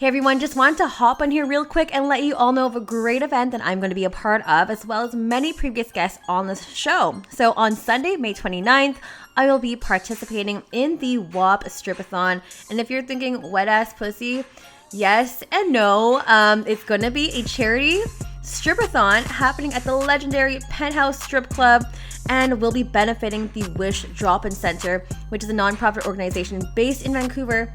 Hey everyone, just wanted to hop on here real quick and let you all know of a great event that I'm going to be a part of, as well as many previous guests on this show. So on Sunday, May 29th, I will be participating in the WAP Stripathon. And if you're thinking wet ass pussy, yes and no. It's going to be a charity stripathon happening at the legendary Penthouse Strip Club, and will be benefiting the Wish Drop-In Center, which is a nonprofit organization based in Vancouver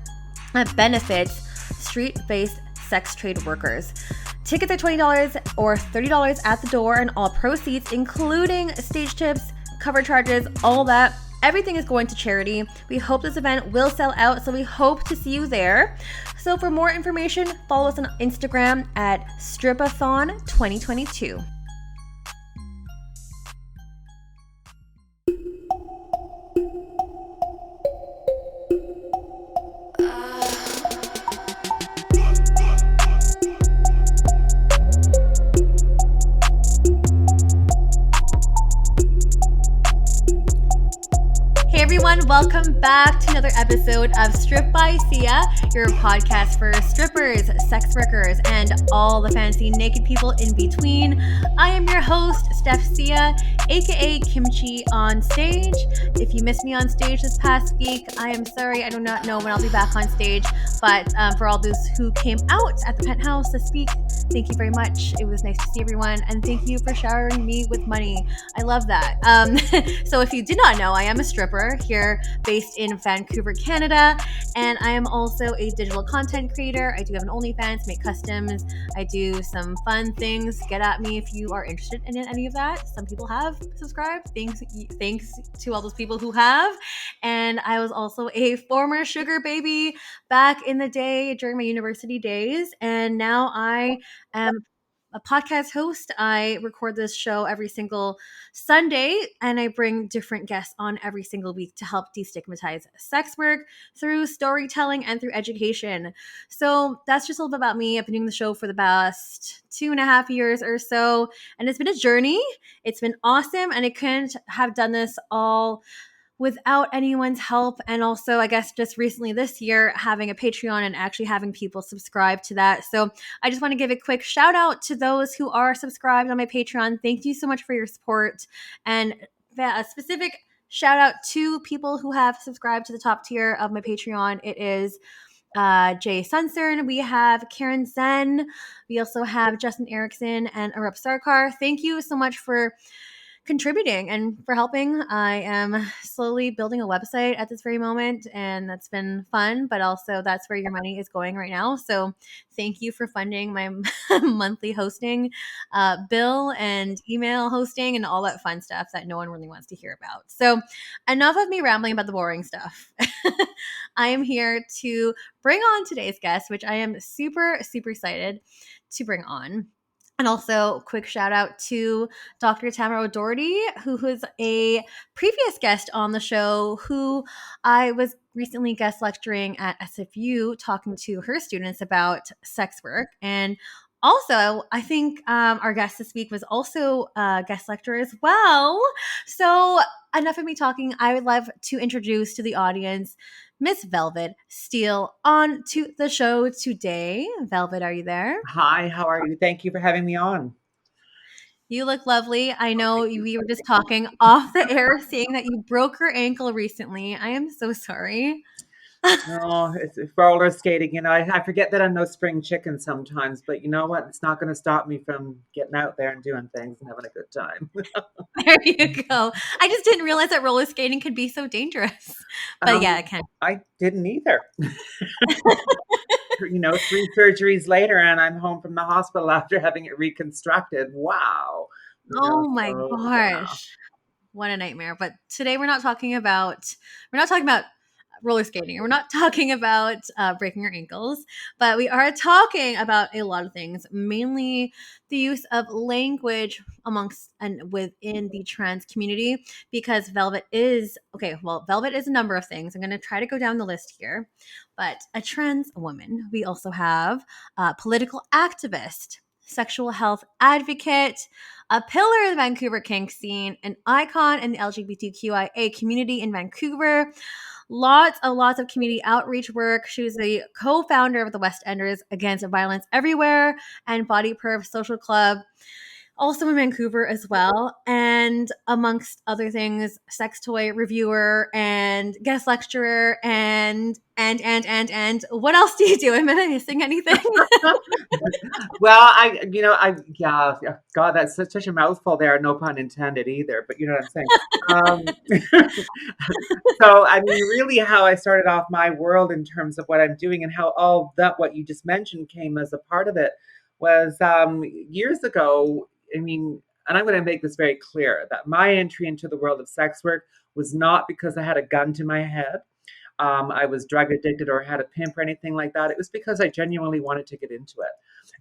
that benefits street-based sex trade workers. Tickets are $20 or $30 at the door, and all proceeds, including stage tips, cover charges, all that, everything is going to charity. We hope this event will sell out, so we hope to see you there. So for more information, follow us on Instagram at Stripathon 2022. Welcome back to another episode of Strip by Sia, your podcast for strippers, sex workers, and all the fancy naked people in between. I am your host, Sia, aka Kimchi on stage. If you missed me on stage this past week, I am sorry. I do not know when I'll be back on stage, but for all those who came out at the Penthouse this week, thank you very much. It was nice to see everyone, and thank you for showering me with money. I love that. So if you did not know, I am a stripper here based in Vancouver, Canada, and I am also a digital content creator. I do have an OnlyFans, make customs. I do some fun things. Get at me if you are interested in any of that. Some people have subscribed. Thanks to all those people who have. And I was also a former sugar baby back in the day during my university days, and now I am a podcast host. I record this show every single Sunday, and I bring different guests on every single week to help destigmatize sex work through storytelling and through education. So that's just a little bit about me. I've been doing the show for the past 2.5 years or so, and it's been a journey. It's been awesome, and I couldn't have done this all without anyone's help. And also, I guess just recently this year, having a Patreon and actually having people subscribe to that. So I just want to give a quick shout out to those who are subscribed on my Patreon. Thank you so much for your support. And a specific shout out to people who have subscribed to the top tier of my Patreon. It is Jay Sunsern. We have Karen Zen. We also have Justin Erickson and Arup Sarkar. Thank you so much for contributing and for helping. I am slowly building a website at this very moment, and that's been fun, but also that's where your money is going right now. So thank you for funding my monthly hosting bill and email hosting and all that fun stuff that no one really wants to hear about. So enough of me rambling about the boring stuff. I am here to bring on today's guest, which I am super, super excited to bring on. And also, quick shout out to Dr. Tamara O'Doherty, who was a previous guest on the show, who I was recently guest lecturing at SWer, talking to her students about sex work. And also, I think our guest this week was also a guest lecturer as well. So enough of me talking. I would love to introduce to the audience Miss Velvet Steele on to the show today. Velvet, are you there? Hi, how are you? Thank you for having me on. You look lovely. I know we were just talking off the air, saying that you broke your ankle recently. I am so sorry. Oh, it's roller skating. I forget that I'm no spring chicken sometimes, but you know what? It's not going to stop me from getting out there and doing things and having a good time. There you go. I just didn't realize that roller skating could be so dangerous. But yeah, it can. I didn't either. 3 surgeries later, and I'm home from the hospital after having it reconstructed. Wow. Oh my gosh. What a nightmare. But today we're not talking about roller skating. We're not talking about breaking your ankles, but we are talking about a lot of things, mainly the use of language amongst and within the trans community, because Velvet is a number of things. I'm going to try to go down the list here, but a trans woman. We also have a political activist, sexual health advocate, a pillar of the Vancouver kink scene, an icon in the LGBTQIA community in Vancouver. Lots of community outreach work. She was a co-founder of the West Enders Against Violence Everywhere and Body Perv Social Club, also in Vancouver as well. And amongst other things, sex toy reviewer and guest lecturer and what else do you do? Am I missing anything? Well, yeah, God, that's such a mouthful there. No pun intended either, but you know what I'm saying. So, I mean, really, how I started off my world in terms of what I'm doing and how all that what you just mentioned came as a part of it was years ago. I mean, and I'm going to make this very clear that my entry into the world of sex work was not because I had a gun to my head. I was drug addicted or had a pimp or anything like that. It was because I genuinely wanted to get into it.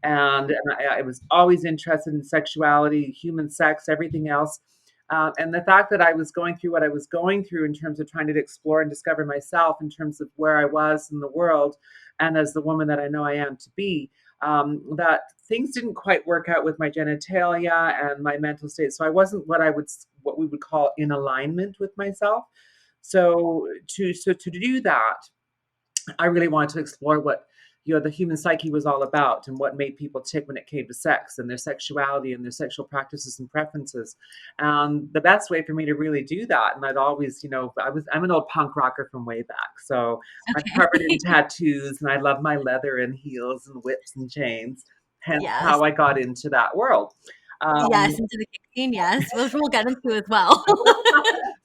And I was always interested in sexuality, human sex, everything else. And the fact that I was going through what I was going through in terms of trying to explore and discover myself in terms of where I was in the world and as the woman that I know I am to be, that things didn't quite work out with my genitalia and my mental state. So I wasn't what we would call in alignment with myself. So to do that, I really wanted to explore what the human psyche was all about and what made people tick when it came to sex and their sexuality and their sexual practices and preferences. And the best way for me to really do that, and I'd always, I'm an old punk rocker from way back, so I'm covered in tattoos and I love my leather and heels and whips and chains. Hence Yes. how I got into that world. Yes, into the kink scene, yes, which we'll get into as well.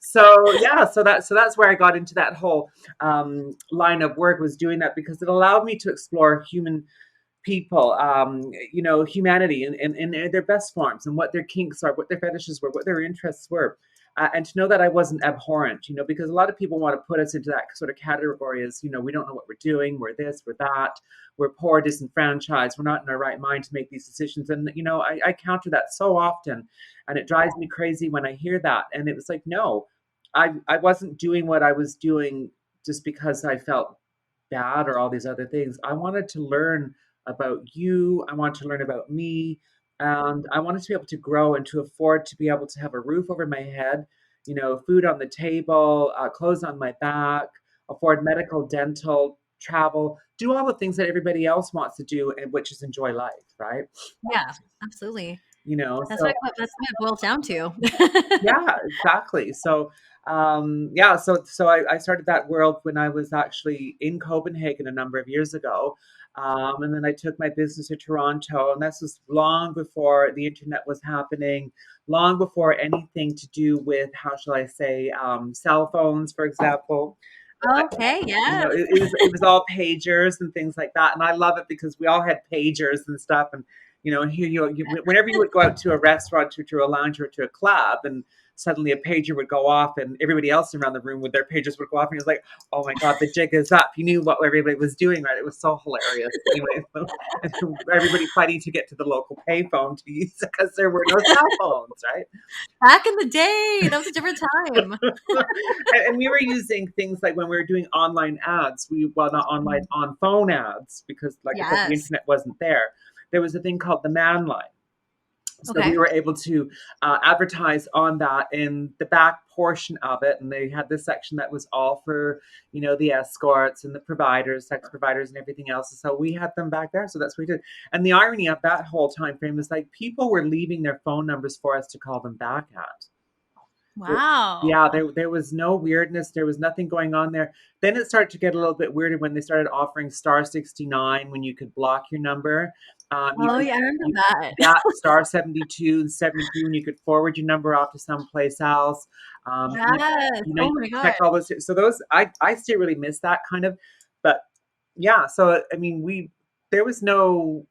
So that's where I got into that whole line of work, was doing that because it allowed me to explore human people, humanity in their best forms and what their kinks are, what their fetishes were, what their interests were. And to know that I wasn't abhorrent, because a lot of people want to put us into that sort of category as, we don't know what we're doing, we're this, we're that, we're poor, disenfranchised, we're not in our right mind to make these decisions. And, I counter that so often, and it drives me crazy when I hear that. And it was like, no, I wasn't doing what I was doing just because I felt bad or all these other things. I wanted to learn about you. I wanted to learn about me. And I wanted to be able to grow and to afford to be able to have a roof over my head, food on the table, clothes on my back, afford medical, dental, travel, do all the things that everybody else wants to do, and which is enjoy life, right? Yeah, absolutely. That's So what it boils down to. yeah, exactly. So I started that world when I was actually in Copenhagen a number of years ago. And then I took my business to Toronto, and this was long before the internet was happening, long before anything to do with, how shall I say, cell phones, for example. Okay, yes. It was all pagers and things like that, and I love it because we all had pagers and stuff. And and here whenever you would go out to a restaurant, to a lounge, or to a club, and suddenly a pager would go off, and everybody else around the room with their pagers would go off, and it was like, oh my God, the jig is up. You knew what everybody was doing, right? It was so hilarious. Anyway, so everybody fighting to get to the local payphone to use it because there were no cell phones, right? Back in the day, that was a different time. And we were using things like when we were doing online ads, not online, on phone ads, because like I said, the internet wasn't there. There was a thing called the man line. So we were able to advertise on that in the back portion of it. And they had this section that was all for, the escorts and the providers, sex providers and everything else. So we had them back there. So that's what we did. And the irony of that whole time frame is like people were leaving their phone numbers for us to call them back at. Wow. Yeah, there was no weirdness. There was nothing going on there. Then it started to get a little bit weirder when they started offering star 69 when you could block your number. I remember that. Yeah, star 72 and 73 when you could forward your number off to someplace else. Yes. Oh my God. Check all those. So those, I still really miss that kind of. But yeah, so I mean, there was no,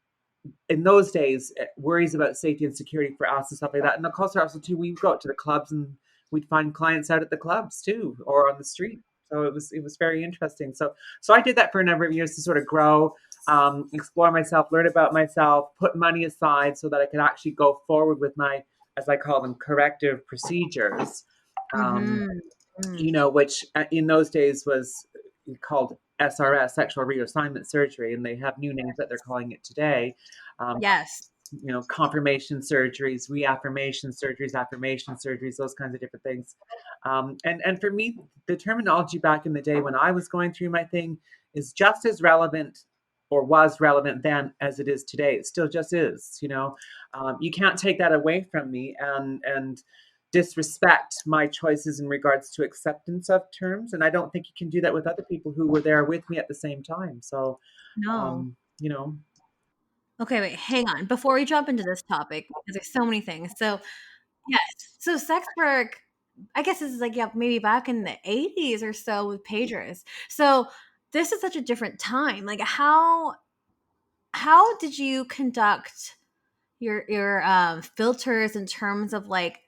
in those days, worries about safety and security for us and stuff like that. And of course, also too, we'd go out to the clubs and we'd find clients out at the clubs too, or on the street. So it was very interesting. So I did that for a number of years to sort of grow, explore myself, learn about myself, put money aside so that I could actually go forward with my, as I call them, corrective procedures. Which in those days was called SRS, sexual reassignment surgery, and they have new names that they're calling it today. Yes. confirmation surgeries, reaffirmation surgeries, affirmation surgeries, those kinds of different things. And for me, the terminology back in the day when I was going through my thing is just as relevant or was relevant then as it is today. It still just is. You can't take that away from me and disrespect my choices in regards to acceptance of terms. And I don't think you can do that with other people who were there with me at the same time. So, No. um, you know, Okay, wait, hang on. Before we jump into this topic, because there's so many things. So, yes. So sex work, I guess this is like, yeah, maybe back in the 80s or so with pagers. So this is such a different time. Like how did you conduct your filters in terms of like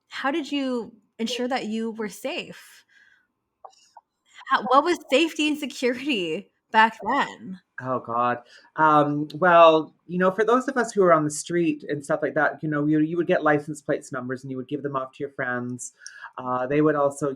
how did you ensure that you were safe? What was safety and security back then? Oh God. Well, for those of us who are on the street and stuff like that, you would get license plates numbers and you would give them off to your friends. They would also,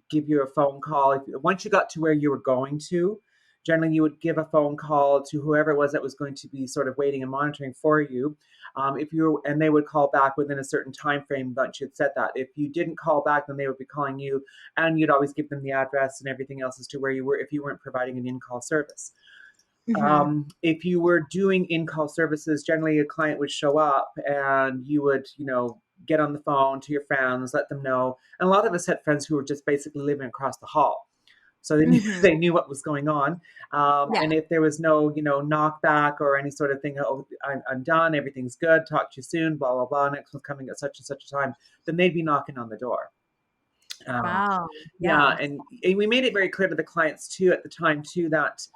give you a phone call. Once you got to where you were going to, generally you would give a phone call to whoever it was that was going to be sort of waiting and monitoring for you. And they would call back within a certain time frame that you had said that. If you didn't call back, then they would be calling you, and you'd always give them the address and everything else as to where you were if you weren't providing an in-call service. Mhm. If you were doing in-call services, generally a client would show up and you would, get on the phone to your friends, let them know. And a lot of us had friends who were just basically living across the hall. So they knew, Mhm. they knew what was going on. Yeah. And if there was no, knockback or any sort of thing, oh, I'm done, everything's good, talk to you soon, blah, blah, blah, next one's coming at such and such a time, then they'd be knocking on the door. Um, Wow. yeah, Yes. and we made it very clear to the clients too at the time too that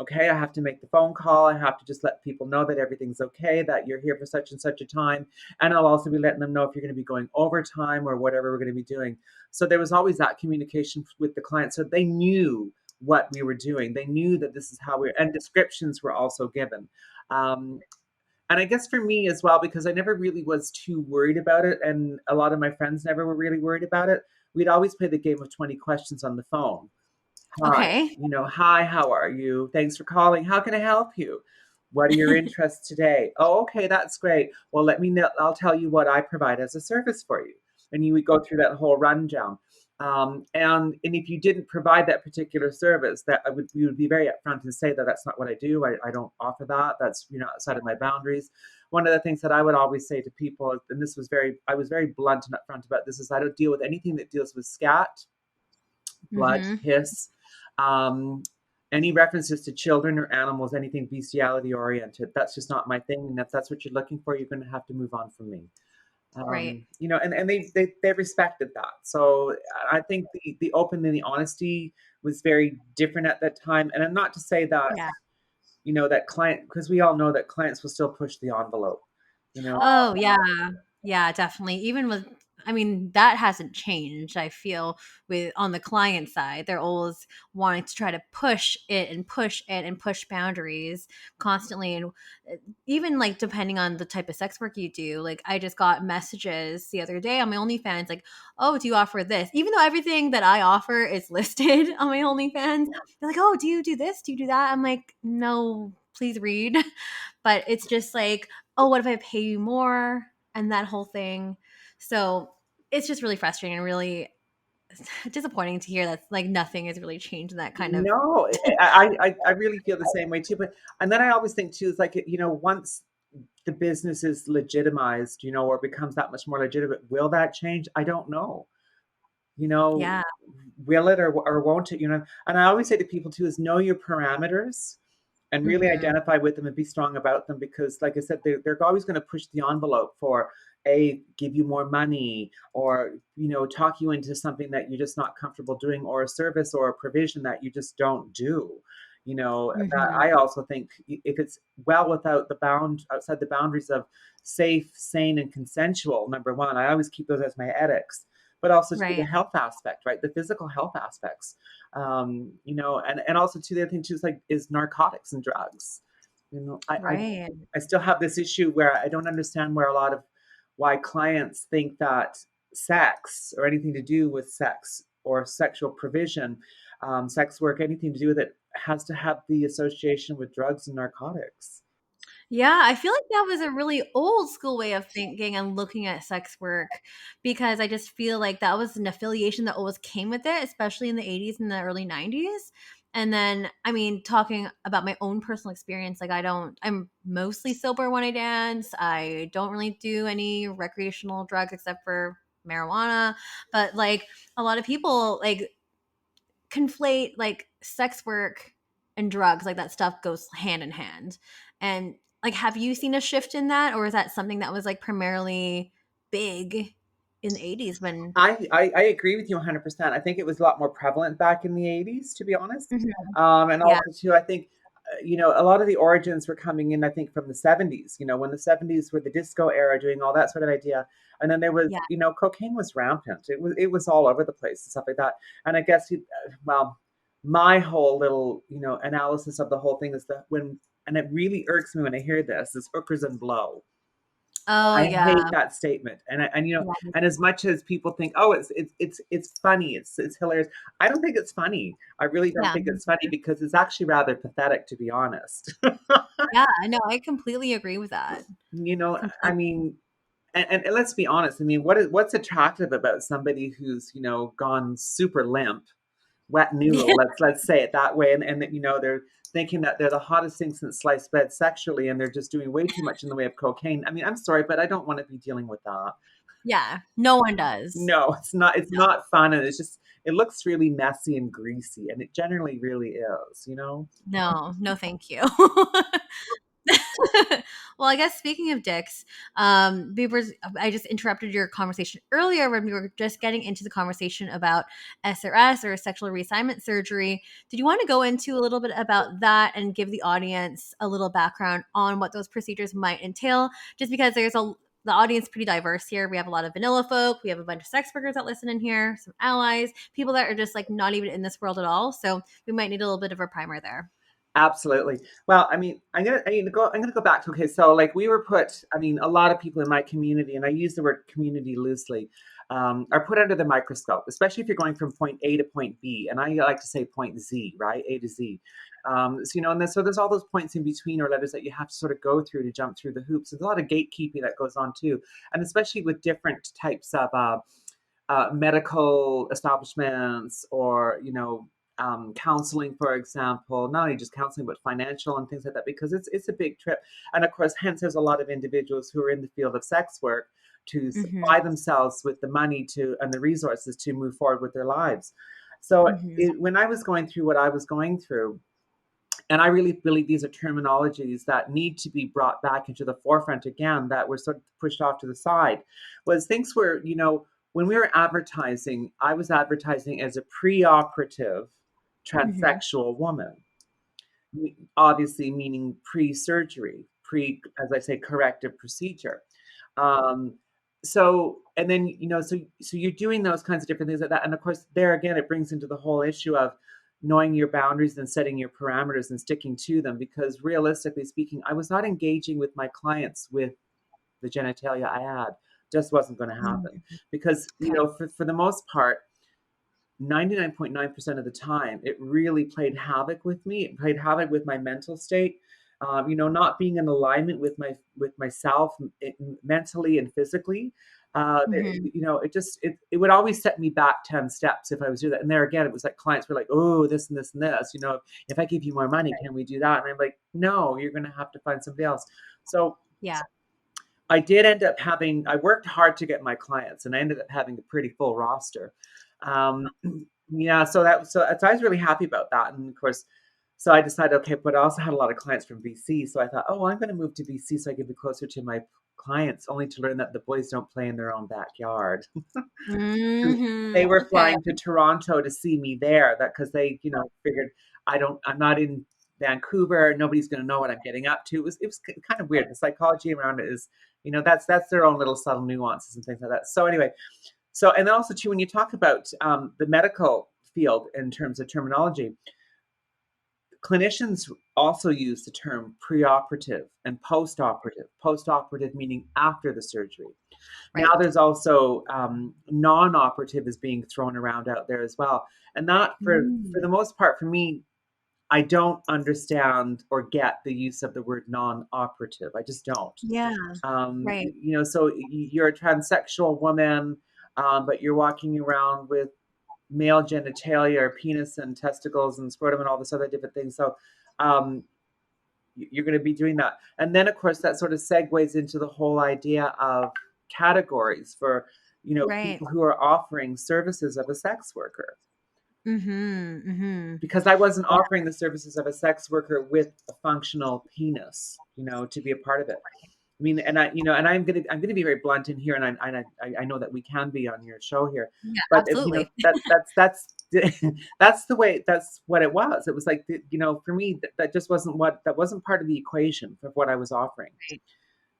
okay, I have to make the phone call. I have to just let people know that everything's okay, that you're here for such and such a time, and I'll also be letting them know if you're going to be going overtime or whatever we're going to be doing. So there was always that communication with the client, so they knew what we were doing. They knew that this is how we and descriptions were also given. Um, and I guess for me as well, because I never really was too worried about it, and a lot of my friends never were really worried about it, we'd always play the game of 20 questions on the phone. Hi, Okay. hi, how are you? Thanks for calling. How can I help you? What are your interests today? Oh, okay, that's great. Well, let me know. I'll tell you what I provide as a service for you. And you would go through that whole rundown. And if you didn't provide that particular service, that we would be very upfront and say that that's not what I do. I don't offer that. That's outside of my boundaries. One of the things that I would always say to people, and I was very blunt and upfront about this, is I don't deal with anything that deals with scat, blood, Mhm. piss, um, any references to children or animals, anything bestiality oriented. That's just not my thing. And if that's what you're looking for, you're going to have to move on from me. Right. And they respected that. So I think the open and the honesty was very different at that time. And I'm not to say that, Yeah. that client, because we all know that clients will still push the envelope, you know. Oh, yeah. Yeah, definitely. Even with I mean, that hasn't changed, I feel, with on the client side. They're always wanting to try to push it and push it and push boundaries constantly. And even like depending on the type of sex work you do, like I just got messages the other day on my OnlyFans, like, oh, do you offer this? Even though everything that I offer is listed on my OnlyFans, they're like, oh, do you do this? Do you do that? I'm like, no, please read. But it's just like, oh, what if I pay you more? And that whole thing. So it's just really frustrating and really disappointing to hear that like nothing has really changed in that kind of. No, I really feel the same way too. But and then I always think too is like once the business is legitimized, or becomes that much more legitimate, will that change? I don't know. You know, Yeah. will it or won't it? And I always say to people too is know your parameters and really Hmm. identify with them and be strong about them because like I said they're always going to push the envelope for a give you more money or talk you into something that you're just not comfortable doing or a service or a provision that you just don't do. That Hmm. I also think if it's well without the bound outside the boundaries of safe, sane, and consensual, number one, I always keep those as my ethics, but also to the Right. health aspect, right? The physical health aspects, and also to the other thing too is narcotics and drugs. Right. I still have this issue where I don't understand why clients think that sex or anything to do with sex or sexual provision, sex work, anything to do with it has to have the association with drugs and narcotics. Yeah, I feel like that was a really old school way of thinking and looking at sex work because I just feel like that was an affiliation that always came with it, especially in the 80s and the early 90s. And then, I mean, talking about my own personal experience, like I'm mostly sober when I dance. I don't really do any recreational drugs except for marijuana. But like a lot of people, like conflate like sex work and drugs, like that stuff goes hand in hand. And like, have you seen a shift in that, or is that something that was like primarily big in the 80s when I agree with you 100%. I think it was a lot more prevalent back in the 80s, to be honest. Mhm. And Yeah, also, too, I think, a lot of the origins were coming in, I think, from the 70s, when the 70s were the disco era, doing all that sort of idea. And then there was, yeah, cocaine was rampant. It was all over the place and stuff like that. And I guess, well, my whole little, analysis of the whole thing is that and it really irks me when I hear this, is hookers and blow. oh I hate yeah, that statement. yeah, And as much as people think, oh, it's funny, it's hilarious. I don't think it's funny. I really don't yeah, think it's funny because it's actually rather pathetic, to be honest. yeah, no, I completely agree with that. I Completely. mean, and let's be honest. I mean, what's attractive about somebody who's gone super limp, wet noodle? Let's say it that way, and that they're thinking that they're the hottest thing since sliced bread sexually, and they're just doing way too much in the way of cocaine. I mean, I'm sorry, but I don't want to be dealing with that. Yeah, no one does. No, it's not. It's not fun, and it looks really messy and greasy, and it generally really is. No, no, thank you. Well, I guess speaking of dicks, Beavers, I just interrupted your conversation earlier when we were just getting into the conversation about SRS or sexual reassignment surgery. Did you want to go into a little bit about that and give the audience a little background on what those procedures might entail? Just because the audience is pretty diverse here. We have a lot of vanilla folk. We have a bunch of sex workers that listen in here, some allies, people that are just like not even in this world at all. So we might need a little bit of a primer there. Absolutely. Well, I mean, I'm gonna go back to, okay, so like we were put, I mean, a lot of people in my community, and I use the word community loosely, are put under the microscope, especially if you're going from point A to point B. And I like to say point Z, right? A to Z. So, and then so there's all those points in between, or letters that you have to sort of go through to jump through the hoops. There's a lot of gatekeeping that goes on too. And especially with different types of medical establishments, or counseling, for example, not only just counseling but financial and things like that, because it's a big trip. And of course, hence there's a lot of individuals who are in the field of sex work to Hmm. supply themselves with the money to and the resources to move forward with their lives. So Hmm. when I was going through what I was going through, and I really believe these are terminologies that need to be brought back into the forefront again, that were sort of pushed off to the side, was things where, when we were advertising, I was advertising as a preoperative Hmm. transsexual woman, obviously meaning pre-surgery, as I say, corrective procedure. Um, and then, so you're doing those kinds of different things like that. And of course, there again, it brings into the whole issue of knowing your boundaries and setting your parameters and sticking to them. Because realistically speaking, I was not engaging with my clients with the genitalia I had. Just wasn't going to happen. Because, Okay. for the most part, 99.9% of the time, it really played havoc with me. It played havoc with my mental state. Not being in alignment with myself, mentally and physically. Hmm. It would always set me back 10 steps if I was doing that. And there again, it was like clients were like, oh, this and this and this. If I give you more money, can we do that? And I'm like, no, you're going to have to find somebody else. So Yeah. I did end up having, I worked hard to get my clients, and I ended up having a pretty full roster. Um, yeah, so I was really happy about that. And of course, so I decided, okay, but I also had a lot of clients from BC. So I thought, oh, well, I'm going to move to BC so I can be closer to my clients, only to learn that the boys don't play in their own backyard. They were Okay. flying to Toronto to see me there, that because they, figured I'm not in Vancouver. Nobody's going to know what I'm getting up to. It was kind of weird. The psychology around it is, that's their own little subtle nuances and things like that. So anyway, and then also too, when you talk about the medical field in terms of terminology, clinicians also use the term preoperative and postoperative. Postoperative meaning after the surgery. Now Right. there's also non-operative is being thrown around out there as well, and that for Mm. the most part for me, I don't understand or get the use of the word non-operative. I just don't. Yeah. Right. So you're a transsexual woman, but you're walking around with male genitalia or penis and testicles and scrotum and all this other different things. So um, you're going to be doing that. And then, of course, that sort of segues into the whole idea of categories for, Right. people who are offering services of a sex worker. Mhm. Mhm. Because I wasn't Yeah. offering the services of a sex worker with a functional penis, to be a part of it. I mean, and I'm gonna be very blunt in here, and I know that we can be on your show here, Yeah, but absolutely. that's that's what it was. It was like, for me, that just wasn't part of the equation of what I was offering. Right.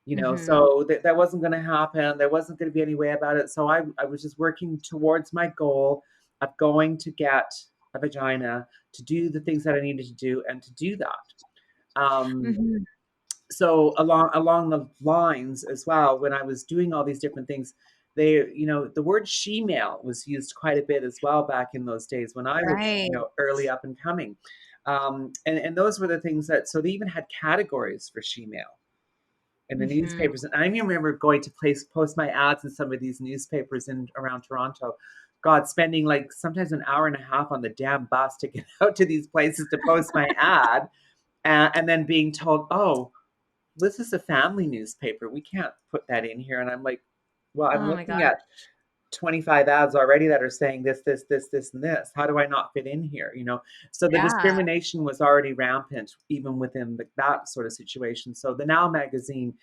Mhm. So that wasn't going to happen. There wasn't going to be any way about it. So I was just working towards my goal of going to get a vagina, to do the things that I needed to do, and to do that. Mhm. So along the lines as well, when I was doing all these different things, the word shemale was used quite a bit as well back in those days when I was, Right. early up and coming. And those were the things so they even had categories for shemale in the Mhm. newspapers. And I remember going to post my ads in some of these newspapers in around Toronto. God, spending like sometimes an hour and a half on the damn bus to get out to these places to post my ad, and then being told, "Oh, this is a family newspaper. We can't put that in here." And I'm like, "Well, I'm Oh my looking gosh. at 25 ads already that are saying this, this, this, this, and this. How do I not fit in here?" So the Yeah. discrimination was already rampant even within that sort of situation. So the Now magazine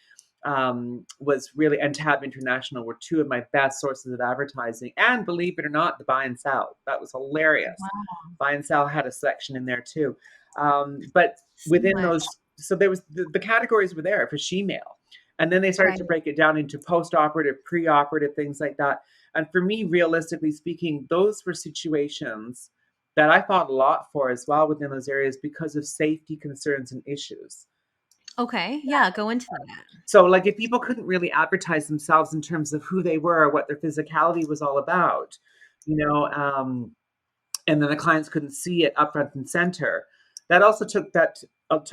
was really, and Tab International were two of my best sources of advertising. And believe it or not, the buy and sell. That was hilarious. Wow. Buy and sell had a section in there too. But So within much. those, so there was the categories were there for shemale. And then they started Right. to break it down into post-operative, pre-operative, things like that. And for me, realistically speaking, those were situations that I fought a lot for as well within those areas because of safety concerns and issues. Okay. Yeah, go into that. So, like, if people couldn't really advertise themselves in terms of who they were or what their physicality was all about, you know, um, and then the clients couldn't see it up front and center, that also took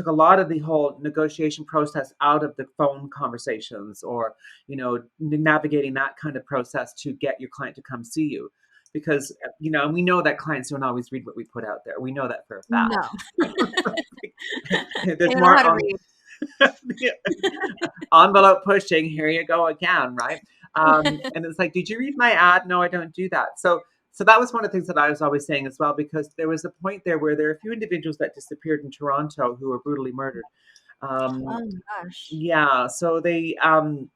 a lot of the whole negotiation process out of the phone conversations, or navigating that kind of process to get your client to come see you, because and we know that clients don't always read what we put out there. We know that for a No. fact. They There's don't know more how to on read. envelope pushing. Here you go again, right? And it's like, did you read my ad? No, I don't do that. So that was one of the things that I was always saying as well, because there was a point there where there were a few individuals that disappeared in Toronto who were brutally murdered. Oh Um, my gosh. yeah, so and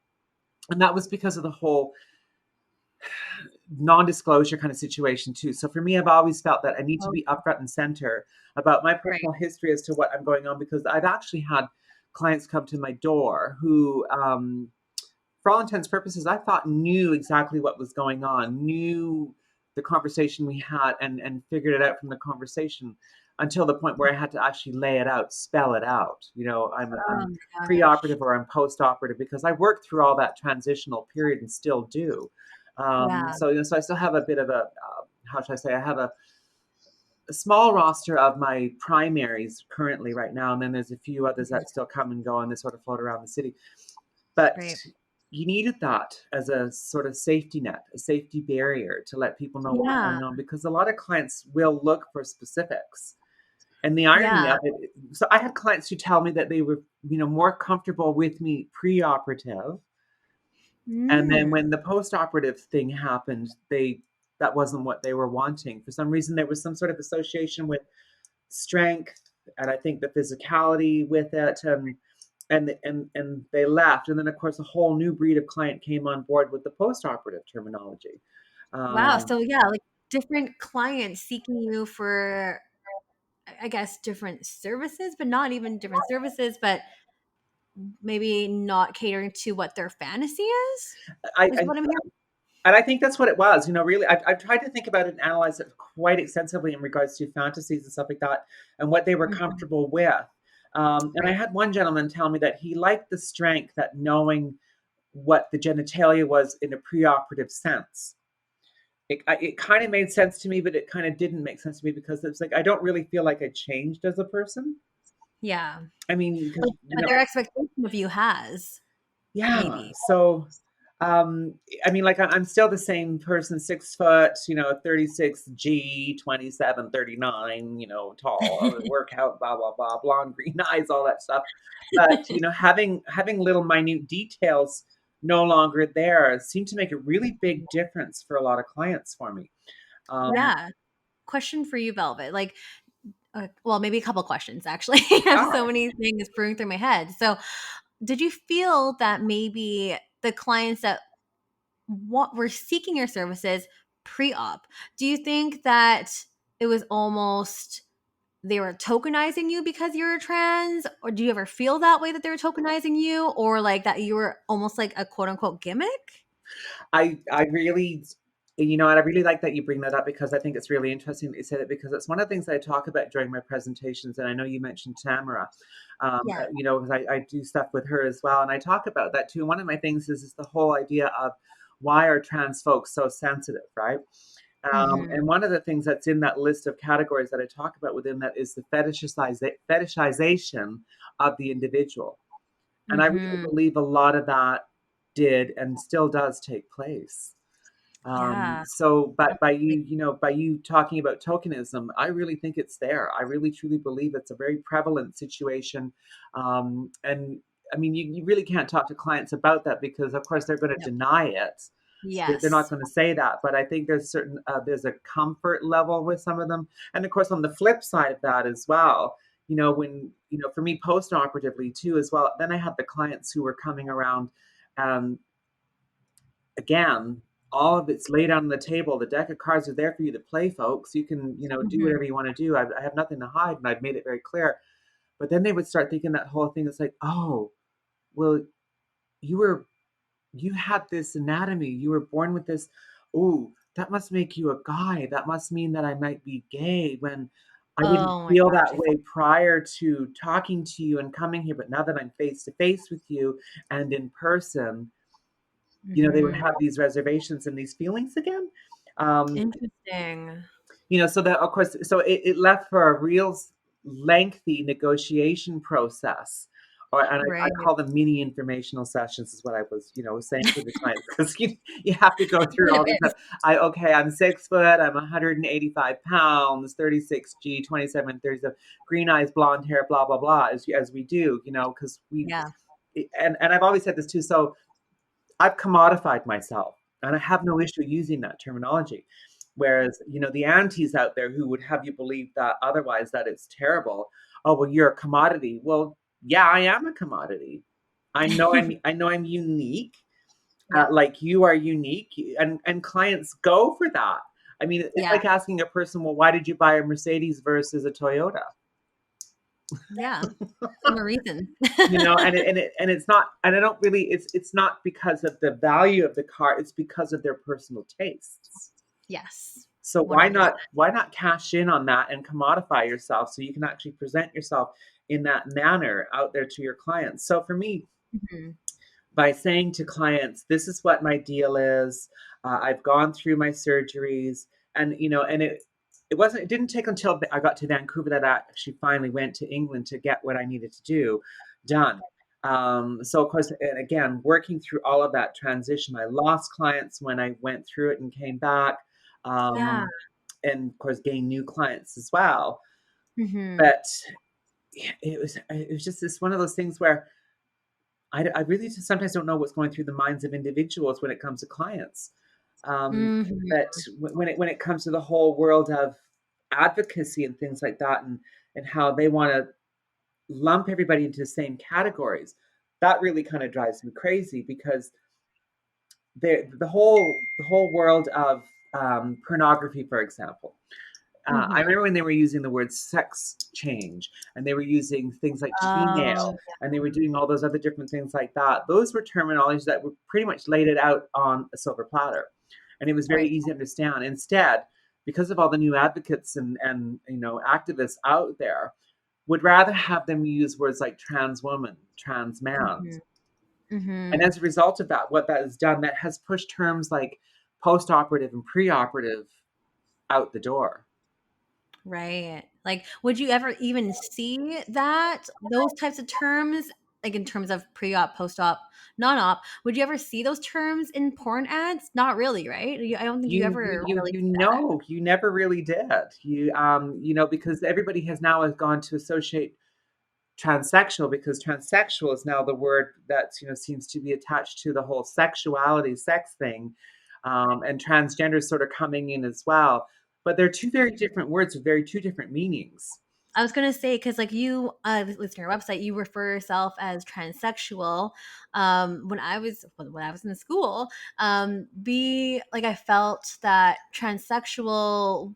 that was because of the whole non-disclosure kind of situation too. So for me, I've always felt that I need to Oh, be upfront and center about my right. personal history as to what I'm going on, because I've actually had clients come to my door who, for all intents and purposes, I thought knew exactly what was going on, knew the conversation we had, and figured it out from the conversation, until the point where I had to actually lay it out, spell it out. Oh I'm my gosh. pre-operative or I'm post-operative, because I worked through all that transitional period and still do. Yeah. So I still have a bit of a, how should I say, I have a small roster of my primaries currently right now, and then there's a few others Mhm. that still come and go, and they sort of float around the city. But Right. you needed that as a sort of safety net, a safety barrier to let people know what's Yeah. going on, because a lot of clients will look for specifics. And the irony Yeah. of it, so I had clients who tell me that they were, more comfortable with me pre-operative, and then Mm. when the post-operative thing happened, that wasn't what they were wanting. For some reason, there was some sort of association with strength, and I think the physicality with it, and they left. And then, of course, a whole new breed of client came on board with the post-operative terminology. Wow. Um, So yeah, like different clients seeking you for, I guess, different services, but not even different services, but maybe not catering to what their fantasy I, is I what I'm hearing. and I think that's what it was. Really, I've tried to think about it and analyze it quite extensively in regards to fantasies and stuff like that, and what they were Mhm. comfortable with. And I Right. had one gentleman tell me that he liked the strength, that knowing what the genitalia was in a preoperative sense. it kind of made sense to me, but it kind of didn't make sense to me because it's like I don't really feel like I changed as a person. Yeah. I mean, because But their expectation of you has, yeah. maybe. So, I mean, like I'm still the same person, 6 foot, 36G, 27, 39, tall, workout, blah, blah, blah, blonde, green eyes, all that stuff. But, having little minute details no longer there seemed to make a really big difference for a lot of clients for me. Um, Yeah. Question for you, Velvet. Like, well, maybe a couple questions actually. I have all so right. many things brewing through my head. So, did you feel that maybe the clients that what were seeking your services pre-op, do you think that it was almost they were tokenizing you because you're trans, or do you ever feel that way that they were tokenizing you, or like that you were almost like a quote unquote gimmick? I really, and I really like that you bring that up because I think it's really interesting that you say that because it's one of the things that I talk about during my presentations. And I know you mentioned Tamara, Yeah. because I do stuff with her as well. And I talk about that too. One of my things is the whole idea of why are trans folks so sensitive, right? Hmm. And one of the things that's in that list of categories that I talk about within that is the fetishization of the individual. And I really Hmm. believe a lot of that did and still does take place. Yeah. So, but by Definitely. you talking about tokenism, I really think it's there. I really truly believe it's a very prevalent situation. And I mean, you really can't talk to clients about that because, of course, they're going to Yep. deny it. They're not Yes. going to say that, but I think there's a comfort level with some of them, and of course on the flip side of that as well, when for me post-operatively too as well, then I had the clients who were coming around, um, again, all of it's laid out on the table. The deck of cards are there for you to play, folks. You can do Hmm. whatever you want to do. I have nothing to hide, and I've made it very clear. But then they would start thinking that whole thing is like, oh, well, you were you had this anatomy. You were born with this. Oh, that must make you a guy. That must mean that I might be gay when I didn't Oh my feel gosh. that way prior to talking to you and coming here. But now that I'm face to face with you and in person, they would Hmm. have these reservations and these feelings again. Um, Interesting. so that of course, so it left for a real lengthy negotiation process, and I Right. call them mini informational sessions, is what I was, saying to the clients because you have to go through all It these. is. Okay, I'm 6 foot, I'm 185 pounds, 36G, 27, 37, green eyes, blonde hair, blah blah blah, as we do, because Yeah. and I've always said this too. So I've commodified myself, and I have no issue using that terminology. Whereas, the aunties out there who would have you believe that otherwise, that it's terrible. Oh, well, you're a commodity. Well, yeah, I am a commodity. I know I'm unique. Yep. Like you are unique, and clients go for that. I mean, it's Yeah. like asking a person, well, why did you buy a Mercedes versus a Toyota? Yeah. Similar reasons. And it's not, and I don't really, it's not because of the value of the car, it's because of their personal tastes. Yes. So why 100%. not cash in on that and commodify yourself so you can actually present yourself in that manner out there to your clients. So for me, Mhm. by saying to clients, this is what my deal is, I've gone through my surgeries, and it didn't take until I got to Vancouver that I actually finally went to England to get what I needed to do done. So of course, and again, working through all of that transition, I lost clients when I went through it and came back, Yeah. and of course gained new clients as well. Mhm. But it was just this one of those things where I really just sometimes don't know what's going through the minds of individuals when it comes to clients. Um, Mhm. but when it comes to the whole world of advocacy and things like that, and how they want to lump everybody into the same categories, that really kind of drives me crazy because the whole world of pornography, for example. I Mhm. remember when they were using the word sex change, and they were using things like shemale, Oh, and they were doing all those other different things like that. Those were terminologies that were pretty much laid it out on a silver platter, and it was very right. easy to understand. Instead, because of all the new advocates and activists out there, would rather have them use words like trans woman, trans man. Mhm. And Mhm. as a result of that, what that has done, that has pushed terms like post-operative and pre-operative out the door. Right. Like, would you ever even see those types of terms, like in terms of pre-op, post-op, non-op, would you ever see those terms in porn ads? Not really, right? I don't think you ever really see that. You never really did. Because everybody has now gone to associate transsexual, because transsexual is now the word that seems to be attached to the whole sexuality, sex thing, and transgender is sort of coming in as well. But they're two very different words with very two different meanings. I was gonna say, because like you, listing your website, you refer yourself as transsexual. When I was in school, be like I felt that transsexual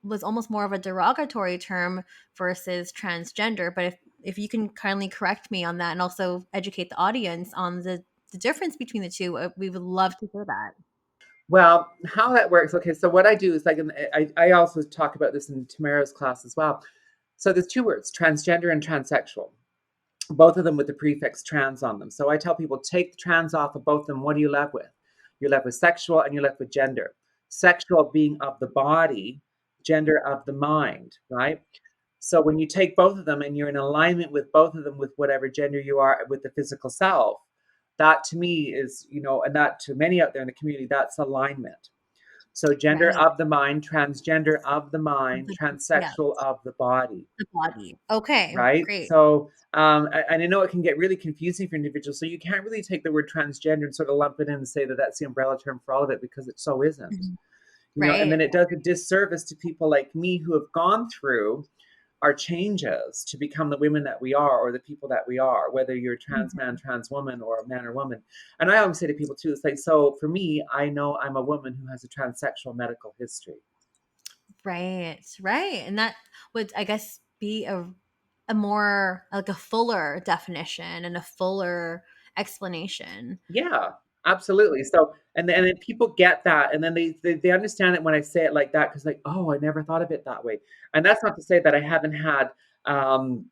was almost more of a derogatory term versus transgender. But if you can kindly correct me on that and also educate the audience on the difference between the two, we would love to hear that. Well, how that works. Okay, so what I do is like, I also talk about this in Tamara's class as well. So there's two words, transgender and transsexual, both of them with the prefix trans on them. So I tell people, take the trans off of both of them. What are you left with? You're left with sexual and you're left with gender. Sexual being of the body, gender of the mind, right? So when you take both of them and you're in alignment with both of them, with whatever gender you are, with the physical self, that to me is, and that to many out there in the community, that's alignment. So gender Right. of the mind, transgender of the mind, Yeah, transsexual of the body, the body. Okay, right? great. So, and I know it can get really confusing for individuals. So you can't really take the word transgender and sort of lump it in and say that that's the umbrella term for all of it, because it so isn't. Mhm. And then Right. it does a disservice to people like me who have gone through our changes to become the women that we are, or the people that we are, whether you're a trans man, Mhm. trans woman, or a man or woman. And I always say to people too, it's like, so for me, I know I'm a woman who has a transsexual medical history. Right, right. And that would, I guess, be a more like a fuller definition and a fuller explanation. Yeah, absolutely. So, and then people get that, and then they understand it when I say it like that, because like, oh, I never thought of it that way. And that's not to say that I haven't had um,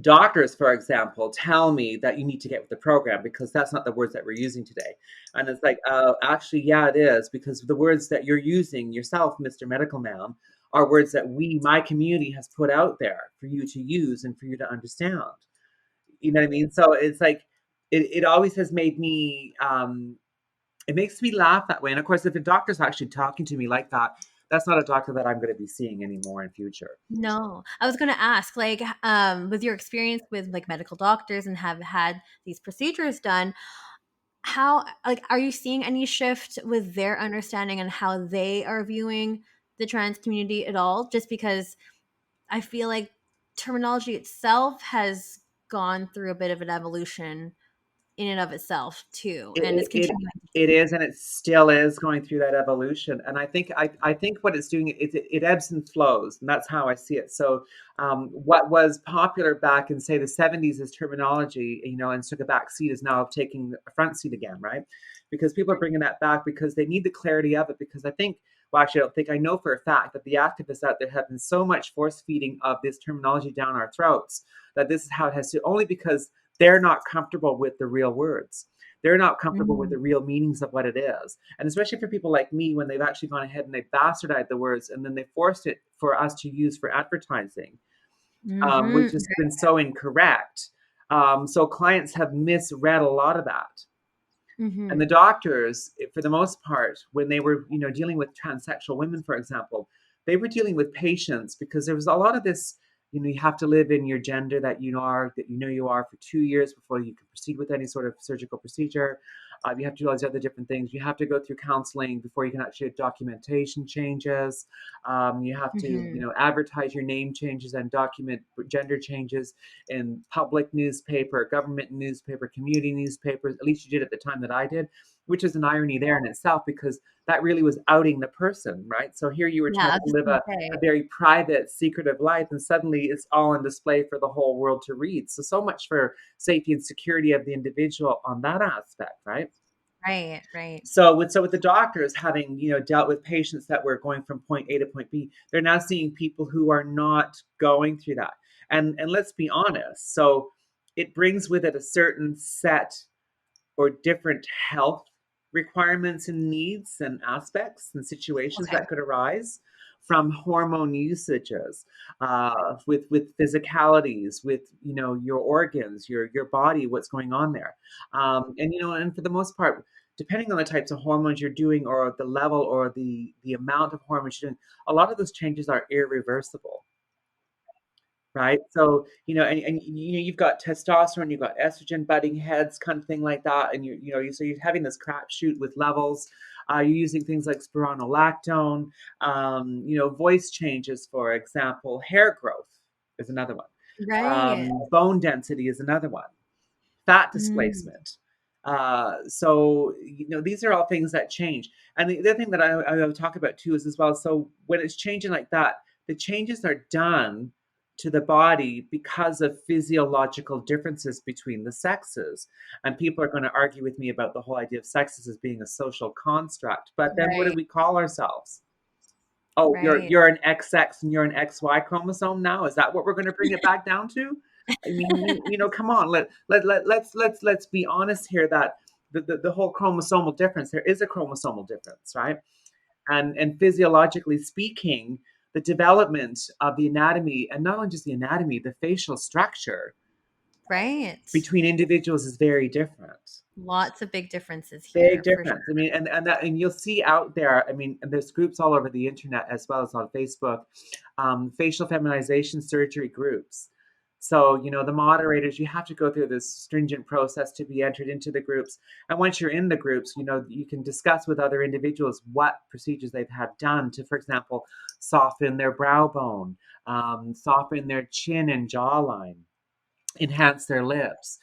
doctors, for example, tell me that you need to get with the program, because that's not the words that we're using today. And it's like, actually, yeah, it is, because the words that you're using yourself, Mr. Medical Man, are words that my community has put out there for you to use and for you to understand. You know what I mean? So it's like, it always has made me, it makes me laugh that way. And of course, if a doctor's actually talking to me like that, that's not a doctor that I'm going to be seeing anymore in future. No, I was gonna ask, like, with your experience with like medical doctors and have had these procedures done, how like are you seeing any shift with their understanding and how they are viewing the trans community at all? Just because I feel like terminology itself has gone through a bit of an evolution in and of itself too, and it's It continuing to it change. is, and it still is going through that evolution. And I think what it's doing, it ebbs and flows, and that's how I see it. So, what was popular back in, say, the 70s as terminology, and took a back seat, is now taking a front seat again, right? Because people are bringing that back because they need the clarity of it. Because I think, well, actually, I don't think, I know for a fact that the activists out there have been so much force feeding of this terminology down our throats that this is how it has to, only because they're not comfortable with the real words. They're not comfortable with Mm, the real meanings of what it is. And especially for people like me, when they've actually gone ahead and they bastardized the words and then they forced it for us to use for advertising, which mhm, has been so incorrect. So clients have misread a lot of that. And the mhm, doctors, for the most part, when they were, dealing with transsexual women, for example, they were dealing with patients, because there was a lot of this, you have to live in your gender that you are for 2 years before you can proceed with any sort of surgical procedure. You have to do all these other different things. You have to go through counseling before you can actually get documentation changes. You have to, mhm. advertise your name changes and document gender changes in public newspaper, government newspaper, community newspapers. At least you did at the time that I did, which is an irony there in itself, because that really was outing the person, right? So here you were Yeah, trying I was to just live gonna a say. very private, secretive life, and suddenly it's all on display for the whole world to read. So much for safety and security of the individual on that aspect, right? Right, right. So with the doctors having dealt with patients that were going from point A to point B, they're now seeing people who are not going through that. And let's be honest. So it brings with it a certain set or different health requirements and needs and aspects and situations Okay. that could arise from hormone usages, with physicalities, with your organs, your body, what's going on there, and for the most part, depending on the types of hormones you're doing or the level or the amount of hormones you're doing, a lot of those changes are irreversible. Right. So, and you've got testosterone, you've got estrogen butting heads, kind of thing like that. And so you're having this crapshoot with levels. You're using things like spironolactone, voice changes, for example, hair growth is another one. Right. Bone density is another one. Fat Mm. displacement. So, these are all things that change. And the other thing that I will talk about too is as well. So when it's changing like that, the changes are done to the body because of physiological differences between the sexes. And people are going to argue with me about the whole idea of sexes as being a social construct. But then what do Right. we call ourselves? Oh, Right. you're an XX and you're an XY chromosome now? Is that what we're going to bring it back down to? I mean, come on. Let's be honest here that the whole chromosomal difference, there is a chromosomal difference, right? And physiologically speaking, the development of the anatomy, and not only just the anatomy, the facial structure Right. between individuals is very different. Lots of big differences Big here for sure. difference. I mean, and you'll see out there. I mean, and there's groups all over the internet as well as on Facebook, facial feminization surgery groups. So the moderators, you have to go through this stringent process to be entered into the groups. And once you're in the groups, you can discuss with other individuals what procedures they've had done to, for example, soften their brow bone, soften their chin and jawline, enhance their lips,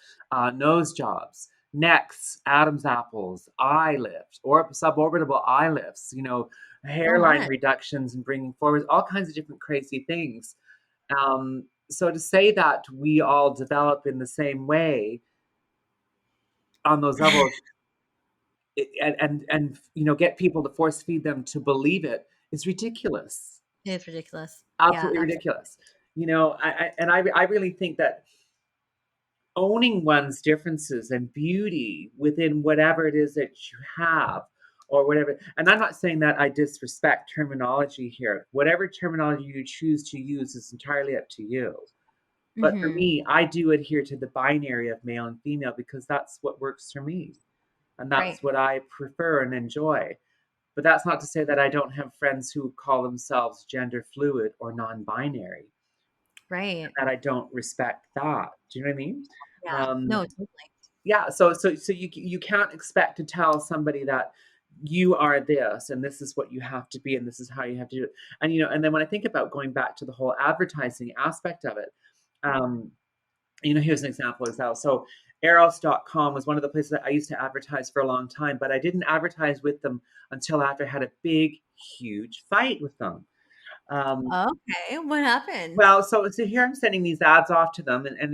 nose jobs, necks, Adam's apples, eye lift, or suborbital eye lifts, So hairline much. reductions and bringing forward all kinds of different crazy things. So to say that we all develop in the same way on those levels, and get people to force feed them to believe it is ridiculous. It's ridiculous. Yeah, Absolutely absolutely. ridiculous. I really think that owning one's differences and beauty within whatever it is that you have or whatever. And I'm not saying that I disrespect terminology here. Whatever terminology you choose to use is entirely up to you. But for Hmm. me, I do adhere to the binary of male and female because that's what works for me. And Right. that's what I prefer and enjoy. But that's not to say that I don't have friends who call themselves gender fluid or non binary, Right. that I don't respect that. Do you know what I mean? Yeah. Um, No, totally. yeah, so you can't expect to tell somebody that you are this and this is what you have to be and this is how you have to do it. And then when I think about going back to the whole advertising aspect of it, um, here's an example as well. So Eros.com was one of the places that I used to advertise for a long time, but I didn't advertise with them until after I had a big, huge fight with them. Um, Okay. What happened? well, so here I'm sending these ads off to them, and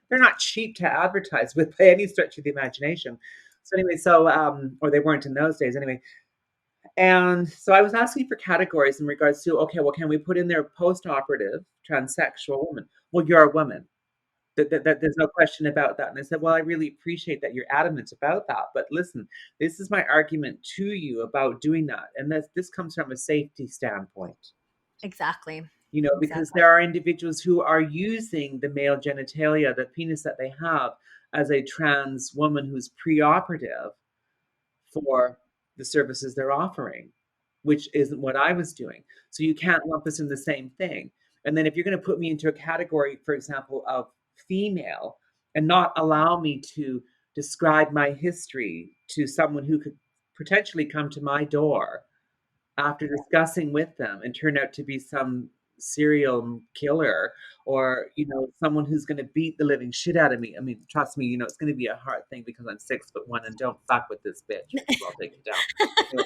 they're not cheap to advertise with by any stretch of the imagination. So anyway, or they weren't in those days anyway. And so I was asking for categories in regards to, okay, well, can we put in there post-operative transsexual woman? Well, you're a woman. There's no question about that. And I said, well, I really appreciate that you're adamant about that. But listen, this is my argument to you about doing that. And this comes from a safety standpoint. Exactly. Because Exactly. there are individuals who are using the male genitalia, the penis that they have, as a trans woman who's preoperative for the services they're offering, which isn't what I was doing. So you can't lump us in the same thing. And then if you're going to put me into a category, for example, of female and not allow me to describe my history to someone who could potentially come to my door after discussing with them and turn out to be some serial killer or someone who's going to beat the living shit out of me. I mean, trust me, it's going to be a hard thing because I'm 6'1" and don't fuck with this bitch because I'll take you down.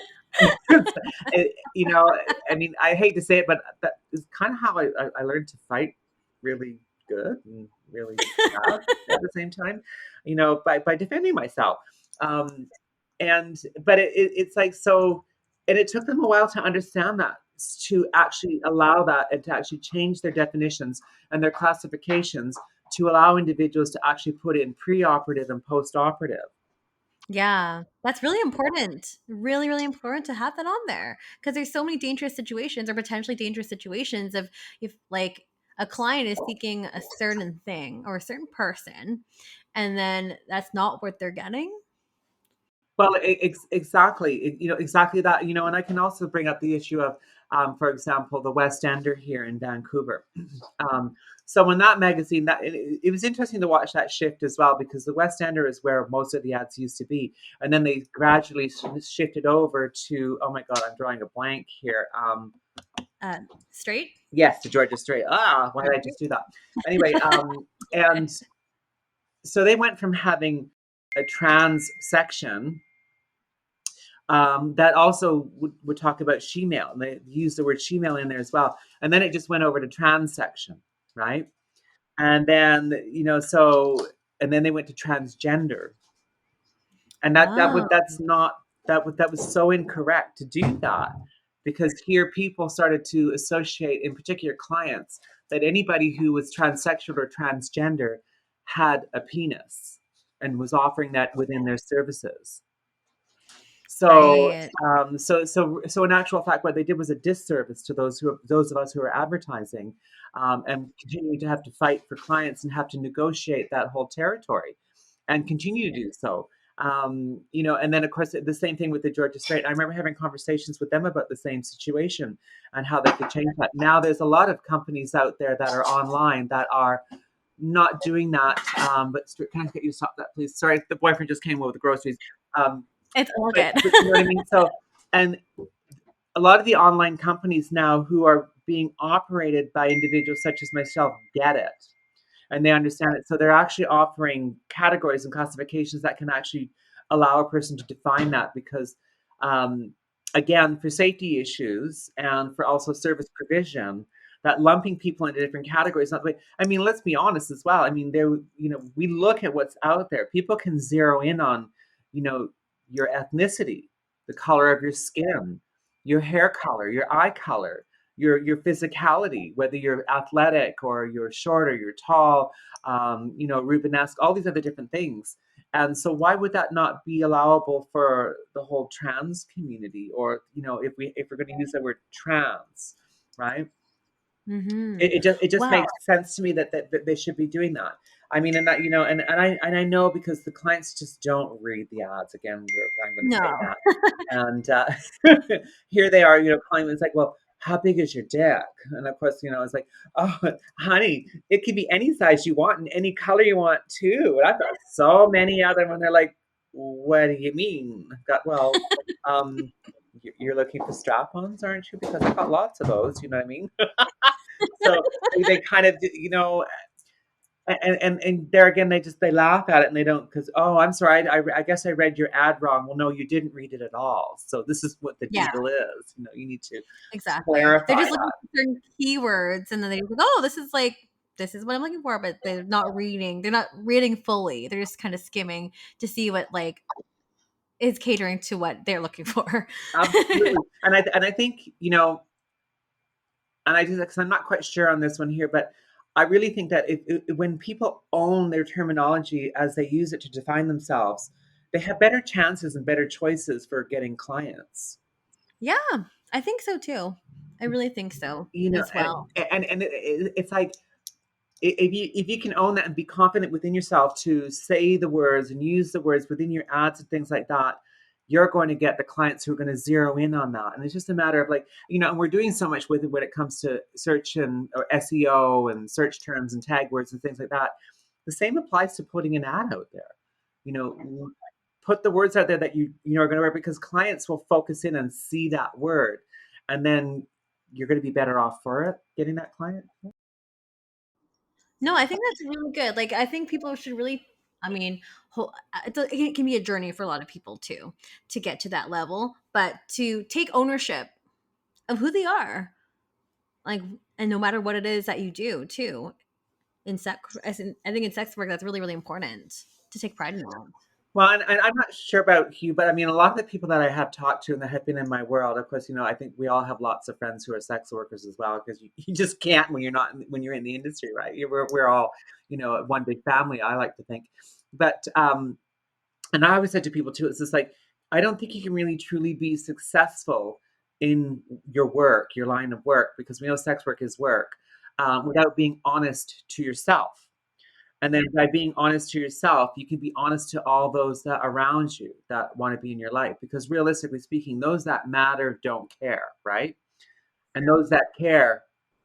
you know I mean, I hate to say it, but that is kind of how I learned to fight really good and really bad at the same time, by defending myself. um but it's like, so, and it took them a while to understand that, to actually allow that and to actually change their definitions and their classifications to allow individuals to actually put in preoperative and postoperative. Yeah, that's really important. Really, really important to have that on there because there's so many dangerous situations or potentially dangerous situations of if like a client is seeking a certain thing or a certain person and then that's not what they're getting. Well, exactly, exactly that, and I can also bring up the issue of, for example, the West Ender here in Vancouver. Um, so when that magazine, it was interesting to watch that shift as well, because the West Ender is where most of the ads used to be, and then they gradually shifted over to, oh my God, I'm drawing a blank here. Uh, Straight? Yes, to Georgia Strait. Why did I just do that? Anyway, and so they went from having a trans section that also would talk about shemale, and they use the word shemale in there as well. And then it just went over to trans section, right? And then and then they went to transgender, and Oh, that was so incorrect to do that, because here people started to associate, in particular clients, that anybody who was transsexual or transgender had a penis and was offering that within their services. So, right. in actual fact, what they did was a disservice to those of us who are advertising, and continuing to have to fight for clients and have to negotiate that whole territory, and continue to do so. And then of course the same thing with the Georgia Strait. I remember having conversations with them about the same situation and how they could change that. Now there's a lot of companies out there that are online that are not doing that. Can I get you to stop that, please? Sorry, the boyfriend just came over with the groceries. Um, It's all but, good. but you know what I mean? So, and a lot of the online companies now who are being operated by individuals such as myself get it, and they understand it. So they're actually offering categories and classifications that can actually allow a person to define that, because, um, again, for safety issues and for also service provision, that lumping people into different categories, not the way. I mean, let's be honest as well. I mean, we look at what's out there. People can zero in on, you know, your ethnicity, the color of your skin, your hair color, your eye color, your physicality, whether you're athletic or you're short or you're tall, Rubenesque, all these other different things. And so why would that not be allowable for the whole trans community? Or, if we're going to use the word trans, right? Hmm. It just Well, makes sense to me that they should be doing that. I mean, and that, and I know, because the clients just don't read the ads. Again, I'm going to say no. that. And here they are, calling. It's like, well, how big is your dick? And of course, it's like, oh, honey, it could be any size you want and any color you want too. And I've got so many of them, and they're like, what do you mean? I've got, well, um, you're looking for strap-ons, aren't you? Because I've got lots of those. You know what I mean? So they kind of, and there again, they laugh at it, and they don't, because, oh, I'm sorry, I guess I read your ad wrong. Well, no, you didn't read it at all. So this is what the Yeah, deal is. You need to exactly. They're clarify just looking that. for certain keywords and then they go, oh, this is what I'm looking for, but they're not reading. They're not reading fully. They're just kind of skimming to see what like is catering to what they're looking for. Absolutely. And I think, and I just, because I'm not quite sure on this one here, but I really think that when people own their terminology as they use it to define themselves, they have better chances and better choices for getting clients. Yeah, I think so too. I really think so You know, as well. and it's like, if you can own that and be confident within yourself to say the words and use the words within your ads and things like that, you're going to get the clients who are going to zero in on that. And it's just a matter of, like, and we're doing so much with it when it comes to search and or SEO and search terms and tag words and things like that. The same applies to putting an ad out there. You know, put the words out there that are going to work, because clients will focus in and see that word, and then you're going to be better off for it, getting that client. No, I think that's really good. Like, I think people should really, I mean, it can be a journey for a lot of people too to get to that level, but to take ownership of who they are, like, and no matter what it is that you do too, I think in sex work, that's really, really important to take pride in that. Well, and I'm not sure about you, but I mean, a lot of the people that I have talked to and that have been in my world, of course, I think we all have lots of friends who are sex workers as well, because you just can't when you're in the industry, right? We're all, one big family, I like to think. But And I always said to people too, it's just like, I don't think you can really truly be successful in your work, your line of work, because we know sex work is work, without being honest to yourself. And then by being honest to yourself, you can be honest to all those that around you that want to be in your life. Because realistically speaking, those that matter don't care, right? And those that care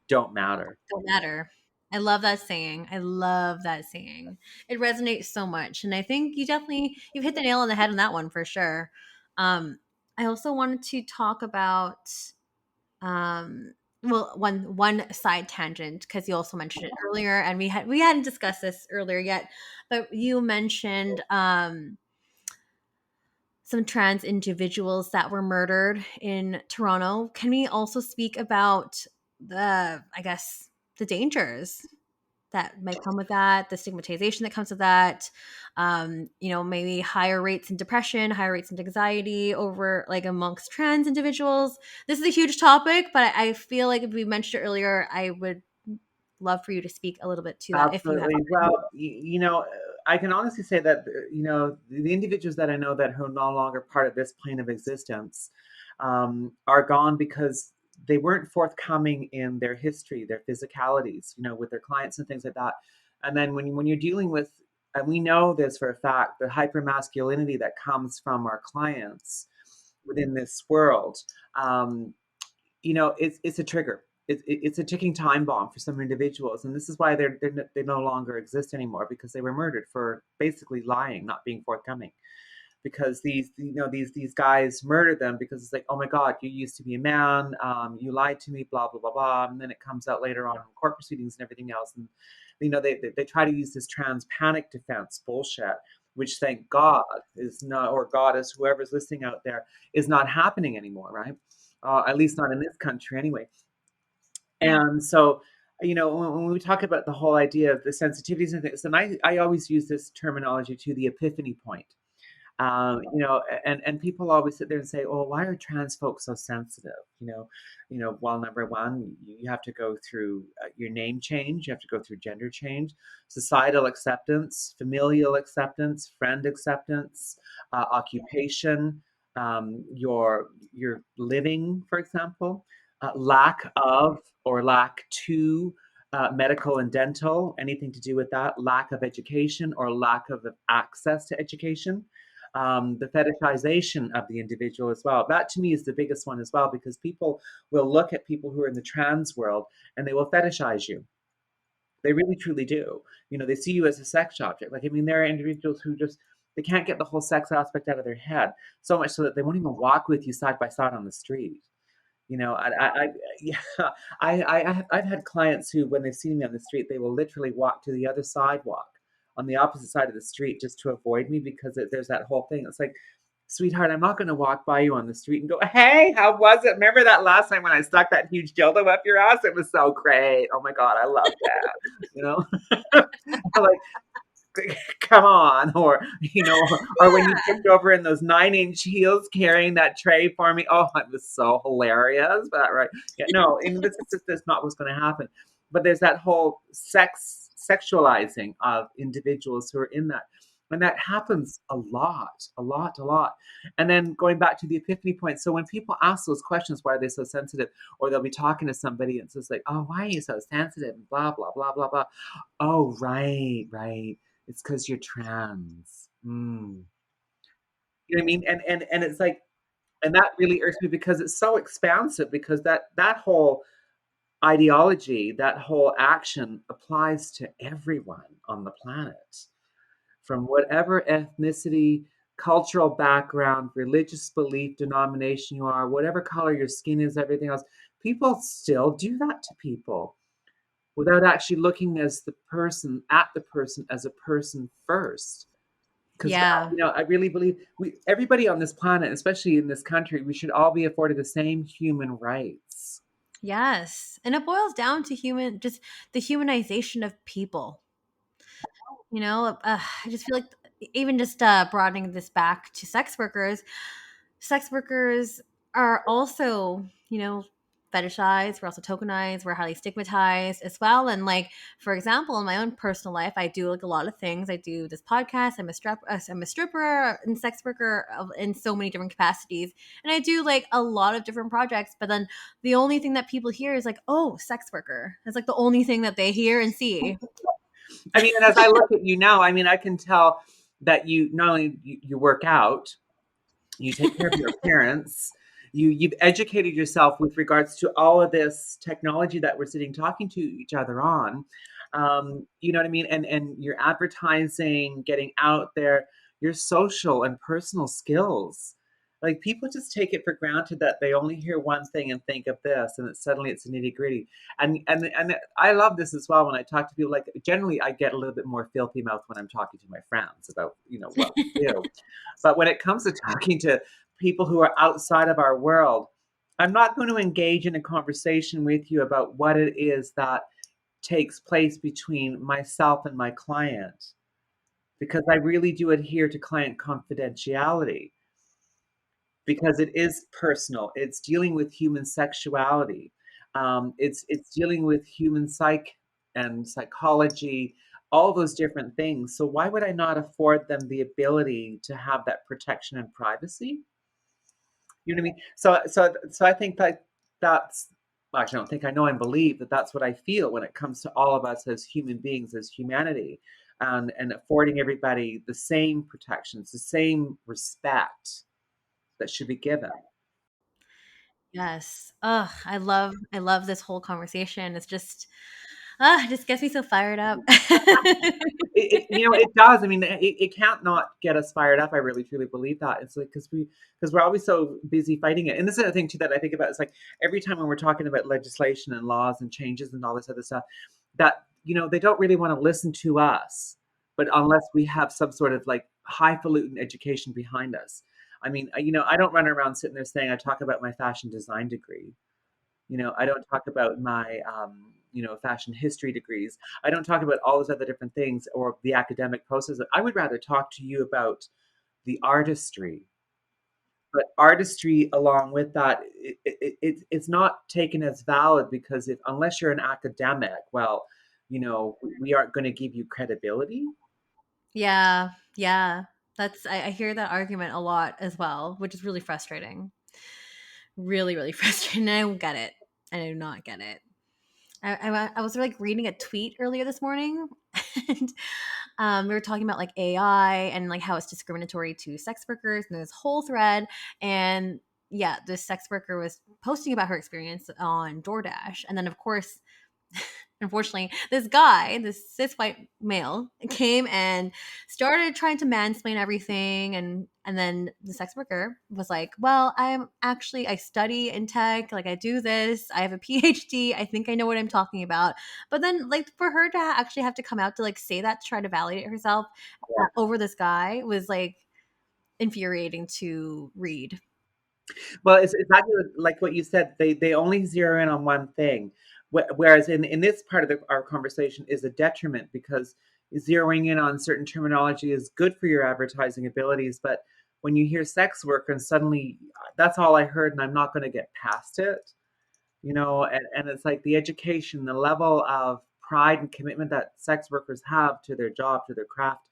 don't matter. Don't matter. I love that saying. I love that saying. It resonates so much, and I think you've hit the nail on the head on that one for sure. I also wanted to talk about well, one side tangent, because you also mentioned it earlier, and we hadn't discussed this earlier yet, but you mentioned some trans individuals that were murdered in Toronto. Can we also speak about I guess, the dangers that might come with that, the stigmatization that comes with that, maybe higher rates in depression, higher rates in anxiety over like amongst trans individuals? This is a huge topic, but I feel like if we mentioned it earlier, I would love for you to speak a little bit to that if you have. Absolutely. Well, I can honestly say that, the individuals that I know that are no longer part of this plane of existence, are gone because they weren't forthcoming in their history, their physicalities, with their clients and things like that. And then when you're dealing with, and we know this for a fact, the hypermasculinity that comes from our clients within this world, um, it's a trigger. It's a ticking time bomb for some individuals, and this is why they no longer exist anymore, because they were murdered for basically lying, not being forthcoming. Because these guys murdered them because it's like, oh my God, you used to be a man, you lied to me, blah blah blah blah, and then it comes out later on in court proceedings and everything else, and they try to use this trans panic defense bullshit, which thank God is not, or Goddess, whoever's listening out there, is not happening anymore, right? At least not in this country anyway. And so, when we talk about the whole idea of the sensitivities and things, and I always use this terminology to the epiphany point. And people always sit there and say, "Oh, why are trans folks so sensitive?" Well, number one, you have to go through your name change, you have to go through gender change, societal acceptance, familial acceptance, friend acceptance, occupation, your living, for example, lack of or lack to. Medical and dental, anything to do with that, lack of education or lack of access to education, the fetishization of the individual as well. That to me is the biggest one as well, because people will look at people who are in the trans world and they will fetishize you. They really truly do. They see you as a sex object. Like, I mean, there are individuals who just, they can't get the whole sex aspect out of their head, so much so that they won't even walk with you side by side on the street. Yeah, I've had clients who, when they've seen me on the street, they will literally walk to the other sidewalk on the opposite side of the street just to avoid me, because there's that whole thing. It's like, sweetheart, I'm not going to walk by you on the street and go, hey, how was it? Remember that last time when I stuck that huge dildo up your ass? It was so great. Oh my God, I love that. You know, like, come on. Or when you Yeah. tripped over in those 9-inch heels carrying that tray for me. Oh, it was so hilarious. But right. Yeah, no, and this is just, that's not what's going to happen. But there's that whole sexualizing of individuals who are in that. And that happens a lot, a lot, a lot. And then going back to the epiphany point. So when people ask those questions, why are they so sensitive? Or they'll be talking to somebody and it's just like, oh, why are you so sensitive? And blah, blah, blah, blah, blah. Oh, right, right. It's because you're trans. You know what I mean? And it's like, and that really irks me because it's so expansive, because that whole ideology, that whole action applies to everyone on the planet, from whatever ethnicity, cultural background, religious belief, denomination you are, whatever color your skin is, everything else. People still do that to people without actually looking as the person at the person as a person first. Because Yeah. I really believe everybody on this planet, especially in this country, we should all be afforded the same human rights. Yes. And it boils down to just the humanization of people. I just feel like, even just broadening this back to sex workers are also, fetishized, we're also tokenized, we're highly stigmatized as well. And like, for example, in my own personal life, I do like a lot of things. I do this podcast. I'm a stripper and sex worker in so many different capacities, and I do like a lot of different projects. But then the only thing that people hear is like, oh, sex worker. It's like the only thing that they hear and see. I mean, and as I look at you now, I mean, I can tell that you not only you work out, you take care of your appearance, you've educated yourself with regards to all of this technology that we're sitting talking to each other on. You know what I mean? And your advertising, getting out there, your social and personal skills. Like people just take it for granted that they only hear one thing and think of this, and suddenly it's a nitty gritty. And I love this as well when I talk to people. Like generally, I get a little bit more filthy mouth when I'm talking to my friends about what we do. But when it comes to talking to people who are outside of our world, I'm not going to engage in a conversation with you about what it is that takes place between myself and my client, because I really do adhere to client confidentiality, because it is personal. It's dealing with human sexuality. It's dealing with human psych and psychology, all those different things. So why would I not afford them the ability to have that protection and privacy? You know what I mean? So I think that that's well, actually, I don't think I know and believe that that's what I feel when it comes to all of us as human beings, as humanity, and affording everybody the same protections, the same respect that should be given. Yes. Ugh, I love this whole conversation. It's just it just gets me so fired up. It does. I mean, it can't not get us fired up. I really truly believe that. It's like because we're always so busy fighting it. And this is the thing too that I think about. It's like every time when we're talking about legislation and laws and changes and all this other stuff, that they don't really want to listen to us, but unless we have some sort of like highfalutin education behind us. I mean, I don't run around sitting there saying I talk about my fashion design degree. I don't talk about my fashion history degrees. I don't talk about all those other different things or the academic process. I would rather talk to you about the artistry. But artistry, along with that, it's not taken as valid because unless you're an academic, well, we aren't going to give you credibility. Yeah, yeah. I hear that argument a lot as well, which is really frustrating. Really, really frustrating. I don't get it. I do not get it. I was like reading a tweet earlier this morning, and we were talking about like AI and like how it's discriminatory to sex workers, and this whole thread. And yeah, this sex worker was posting about her experience on DoorDash, and then of course, unfortunately, this guy, this cis white male, came and started trying to mansplain everything, and then the sex worker was like, "Well, I study in tech, like I do this, I have a PhD, I think I know what I'm talking about." But then, like, for her to actually have to come out to like say that to try to validate herself over this guy was like infuriating to read. Well, it's exactly like what you said. They only zero in on one thing, whereas in this part of our conversation is a detriment because zeroing in on certain terminology is good for your advertising abilities. But when you hear sex worker and suddenly that's all I heard, and I'm not going to get past it, and it's like the education, the level of pride and commitment that sex workers have to their job, to their craft,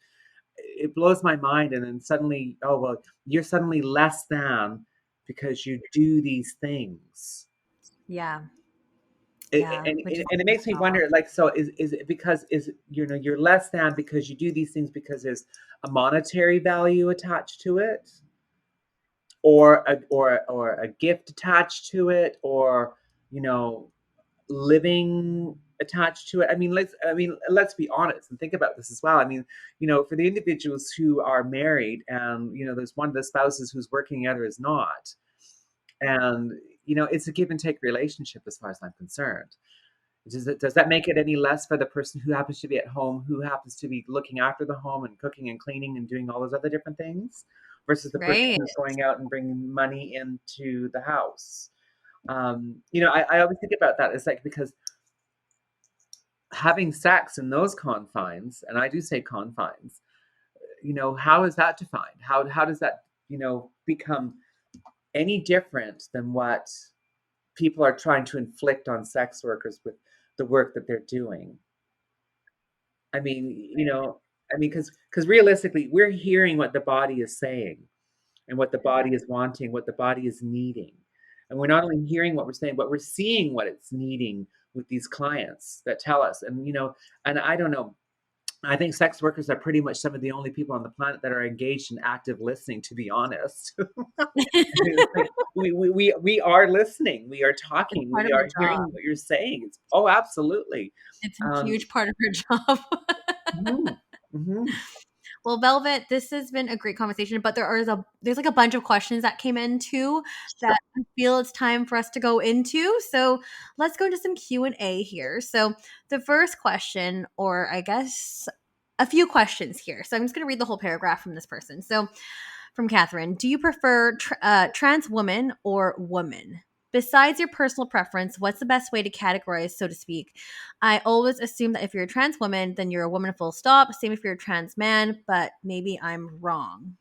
it blows my mind. And then suddenly, oh well, you're suddenly less than because you do these things. Yeah, it, yeah, and, which is and it makes me wonder, like, so is it because you're less than because you do these things because there's a monetary value attached to it, or a gift attached to it, or you know living attached to it. I mean, let's be honest and think about this as well. I mean, for the individuals who are married and there's one of the spouses who's working, the other is not, and it's a give and take relationship as far as I'm concerned. Does that make it any less for the person who happens to be at home, who happens to be looking after the home and cooking and cleaning and doing all those other different things, versus the person right. who's going out and bringing money into the house? I always think about that. It's like, because having sex in those confines, and I do say confines, how is that defined? How does that become any different than what people are trying to inflict on sex workers with the work that they're doing. I mean, because realistically, we're hearing what the body is saying and what the body is wanting, what the body is needing. And we're not only hearing what we're saying, but we're seeing what it's needing with these clients that tell us. And I don't know, I think sex workers are pretty much some of the only people on the planet that are engaged in active listening, to be honest. It's like we are listening, we are It's talking, part we of the are hearing job. what you're saying. Oh, absolutely. It's a Um, huge part of her job. mhm, mhm. Well, Velvet, this has been a great conversation, but there's like a bunch of questions that came in too that I feel it's time for us to go into. So let's go into some Q&A here. So the first question, or I guess a few questions here. So I'm just going to read the whole paragraph from this person. So from Catherine, do you prefer trans woman or woman? Besides your personal preference, what's the best way to categorize, so to speak? I always assume that if you're a trans woman, then you're a woman full stop. Same if you're a trans man, but maybe I'm wrong.